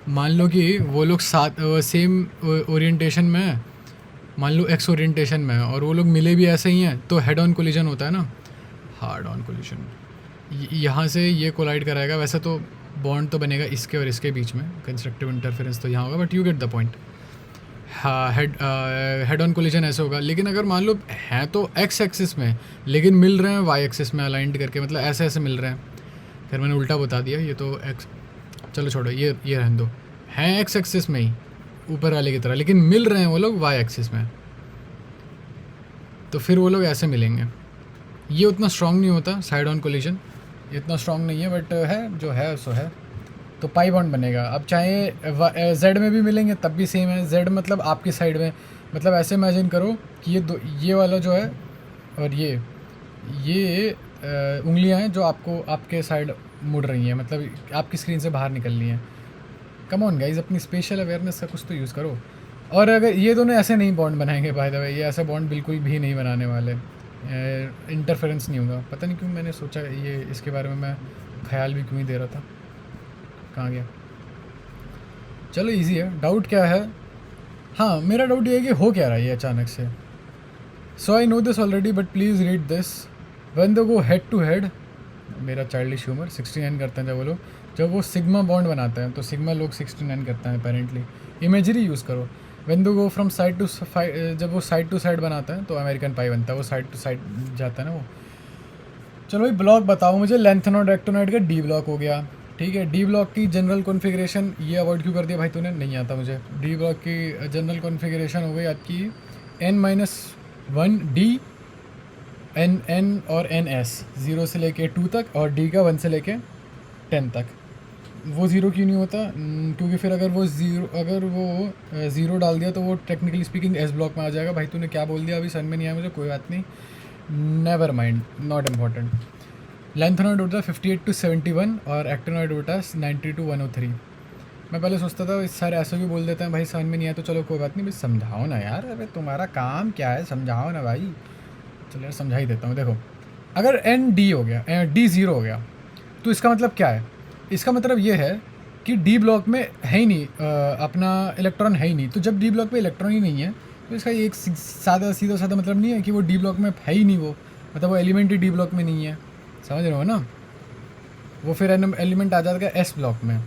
मान लो कि वो लोग साथ सेम ओरिएंटेशन में है, मान लो एक्स ओरिएंटेशन में है, और वो लोग मिले भी ऐसे ही हैं, तो हेड ऑन कोलिजन होता है ना, हार्ड ऑन कोलिजन। यहाँ से ये कोलाइड कराएगा, वैसे तो बॉन्ड तो बनेगा इसके और इसके बीच में, कंस्ट्रक्टिव इंटरफेरेंस तो यहाँ होगा, but you get the point. हाँ, हेड ऑन कोलिजन ऐसे होगा। लेकिन अगर मान लो हैं तो एक्स एक्सिस में, लेकिन मिल रहे हैं वाई एक्सिस में अलाइंड करके, मतलब ऐसे ऐसे मिल रहे हैं, फिर मैंने उल्टा बता दिया, ये तो एक्स, चलो छोड़ो, ये रहने दो, हैं एक्स एक्सिस में ही ऊपर वाले की तरह, लेकिन मिल रहे हैं वो लोग वाई एक्सिस में, तो फिर वो लोग ऐसे मिलेंगे। ये उतना स्ट्रॉन्ग नहीं होता साइड ऑन कोलिजन, ये इतना स्ट्रॉन्ग नहीं है, बट है जो है सो है, तो पाई बॉन्ड बनेगा। अब चाहे जेड में भी मिलेंगे तब भी सेम है, जेड मतलब आपकी साइड में, मतलब ऐसे इमेजिन करो कि ये वाला जो है और ये उंगलियां हैं जो आपके साइड मुड़ रही हैं, मतलब आपकी स्क्रीन से बाहर निकल रही हैं। कम ऑन गाइस, अपनी स्पेशल अवेयरनेस का कुछ तो यूज़ करो। और अगर ये दोनों ऐसे नहीं बॉन्ड बनाएंगे, बाय द वे, ये ऐसे बॉन्ड बिल्कुल भी नहीं बनाने वाले, इंटरफेरेंस नहीं होगा। पता नहीं क्यों मैंने सोचा ये, इसके बारे में मैं ख्याल भी क्यों ही दे रहा था, कहाँ गया। चलो इजी है। डाउट क्या है? हाँ, मेरा डाउट ये है कि हो क्या रहा है ये अचानक से। So I know this already but please read this. When they go head to head, मेरा चाइल्डिश ह्यूमर 69 करते हैं जब वो लोग, जब वो सिग्मा बॉन्ड बनाते हैं तो सिग्मा लोग 69 करते हैं अपेरेंटली। इमेजरी यूज़ करो, व्हेन दो गो फ्रॉम साइड टू जब वो साइड टू साइड बनाते हैं तो अमेरिकन पाई बनता है, वो साइड टू साइड जाता है ना वो। चलो भाई ब्लॉक बताओ मुझे, लैंथेनॉइड एक्टिनॉइड का डी ब्लॉक हो गया, ठीक है। डी ब्लॉक की जनरल कॉन्फ़िगरेशन, ये अवॉइड क्यों कर दिया भाई तूने, नहीं आता मुझे। डी ब्लॉक की जनरल कॉन्फ़िगरेशन हो गई आपकी n-1 डी n और ns 0 से लेके 2 तक, और d का 1 से लेके 10 तक। वो ज़ीरो क्यों नहीं होता, क्योंकि फिर अगर वो ज़ीरो डाल दिया तो वो टेक्निकली स्पीकिंग एस ब्लॉक में आ जाएगा। भाई तूने क्या बोल दिया अभी, समझ में नहीं आया मुझे, कोई बात नहीं, never mind, not important. Lanthanoid होता है 58 to 71 और एक्टिनॉइड होता है 90 to 103। मैं पहले सोचता था इस सारे ऐसे भी बोल देते हैं भाई, समझ में नहीं आया तो चलो कोई बात नहीं, भाई समझाओ ना यार, अरे तुम्हारा काम क्या है, समझाओ ना भाई। चलो यार समझा ही देता हूँ। देखो अगर एन डी हो गया, डी ज़ीरो हो गया, तो इसका मतलब क्या है, इसका मतलब ये है कि डी ब्लॉक में है ही नहीं अपना इलेक्ट्रॉन है ही नहीं। तो जब डी ब्लॉक में इलेक्ट्रॉन ही नहीं है तो इसका एक सीधा साधा मतलब नहीं है कि वो डी ब्लॉक में है ही नहीं, वो मतलब वो एलिमेंट ही डी ब्लॉक में नहीं है, समझ रहे हो ना। वो फिर एलिमेंट आ जाएगा एस ब्लॉक में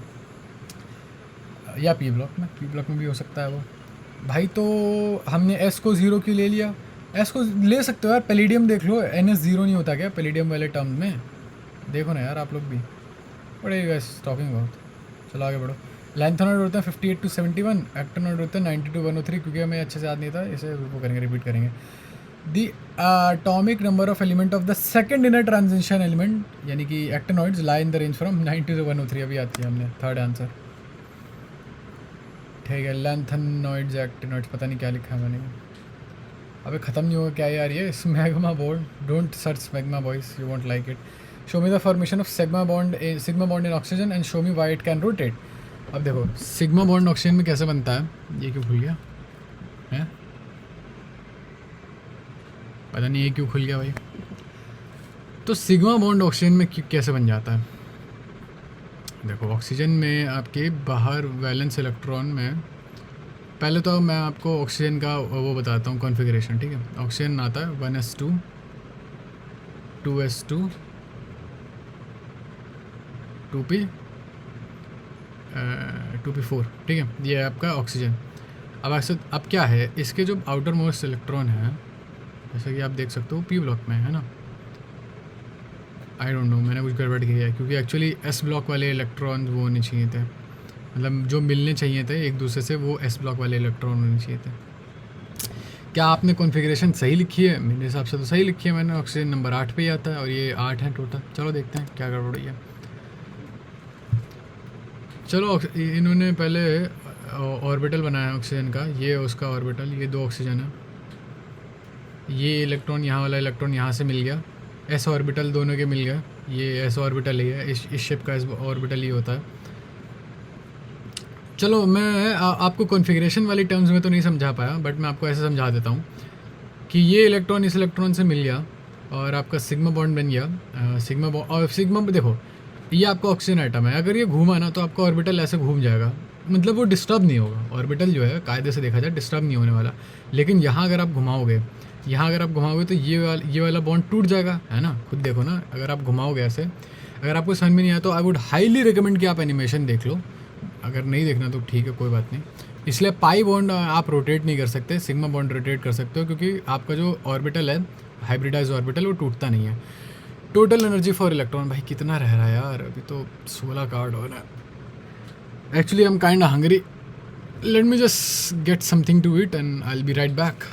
या पी ब्लॉक में भी हो सकता है वो। भाई तो हमने एस को ज़ीरो क्यों ले लिया, एस को ले सकते हो यार, पैलिडियम देख लो, एन एस ज़ीरो नहीं होता क्या पैलिडियम वाले टर्म में, देखो ना यार आप लोग भी, बड़े गाइस टॉकिंग बहुत। चलो आगे बढ़ो। लैंथेनॉइड होता है 58 to 71, एक्टिनॉइड होता है 90 to 103, क्योंकि हमें अच्छे से याद नहीं था, इसे वो करेंगे, रिपीट करेंगे। The atomic number of element of the second inner transition element, यानी कि actinoids lie in the range from 90 to 103, अभी आती है हमने थर्ड आंसर, ठीक है। लैंथेनॉइड्स एक्टिनॉइड्स, पता नहीं क्या लिखा है मैंने, अबे ख़त्म नहीं होगा क्या यार ये, magma bond, don't search magma boys, you won't like it. Show me the formation of sigma bond in oxygen and show me why it can rotate. अब देखो सिग्मा बॉन्ड ऑक्सीजन में कैसे बनता है, ये क्यों खुल गया है, पता नहीं ये क्यों खुल गया भाई। तो सिग्मा बॉन्ड ऑक्सीजन में कैसे बन जाता है, देखो ऑक्सीजन में आपके बाहर वैलेंस इलेक्ट्रॉन में, पहले तो मैं आपको ऑक्सीजन का वो बताता हूँ कॉन्फ़िगरेशन, ठीक है। ऑक्सीजन आता है 1s2 2s2 2p4, ठीक है, ये है आपका ऑक्सीजन। अब क्या है, इसके जो आउटर मोस्ट इलेक्ट्रॉन है, जैसा कि आप देख सकते हो पी ब्लॉक में है ना, आई डोंट नो मैंने कुछ गड़बड़ किया है, क्योंकि एक्चुअली एस ब्लॉक वाले इलेक्ट्रॉन वो होने चाहिए थे, मतलब जो मिलने चाहिए थे एक दूसरे से, वो एस ब्लॉक वाले इलेक्ट्रॉन होने चाहिए थे। क्या आपने कॉन्फ़िगरेशन सही लिखी है, मेरे हिसाब से तो सही लिखी है मैंने, ऑक्सीजन नंबर 8 पे ही आता है और ये 8 है टोटल। चलो देखते हैं क्या गड़बड़ है। चलो इन्होंने पहले ऑर्बिटल बनाया ऑक्सीजन का, ये उसका ऑर्बिटल, ये 2 ऑक्सीजन है, ये इलेक्ट्रॉन यहाँ वाला इलेक्ट्रॉन यहाँ से मिल गया, एस ऑर्बिटल दोनों के मिल गए, ये एस ऑर्बिटल ही है, इस शिप का एस ऑर्बिटल ही होता है। चलो मैं आपको कॉन्फ़िगरेशन वाली टर्म्स में तो नहीं समझा पाया, बट मैं आपको ऐसे समझा देता हूँ कि ये इलेक्ट्रॉन इस इलेक्ट्रॉन से मिल गया और आपका सिग्मा बॉन्ड बन गया, सिग्मा बॉन्ड, और सिग्मा देखो ये आपका ऑक्सीजन आइटम है, अगर ये घूमा ना तो आपका ऑर्बिटल ऐसे घूम जाएगा, मतलब वो डिस्टर्ब नहीं होगा, ऑर्बिटल जो है कायदे से देखा जाए डिस्टर्ब नहीं होने वाला। लेकिन यहाँ अगर आप घुमाओगे, तो ये वाला बॉन्ड टूट जाएगा, है ना, खुद देखो ना, अगर आप घुमाओगे ऐसे, अगर आपको समझ में नहीं आया तो आई वुड हाईली रिकमेंड कि आप एनिमेशन देख लो, अगर नहीं देखना तो ठीक है कोई बात नहीं। इसलिए पाई बॉन्ड आप रोटेट नहीं कर सकते, सिग्मा बॉन्ड रोटेट कर सकते हो, क्योंकि आपका जो ऑर्बिटल है हाइब्रिडाइज ऑर्बिटल वो टूटता नहीं है। टोटल एनर्जी फॉर इलेक्ट्रॉन, भाई कितना रह रहा है यार, अभी तो 16 कार्ड हो रहा है। Actually I am kind of hungry, let me just get something to eat and I will be right back.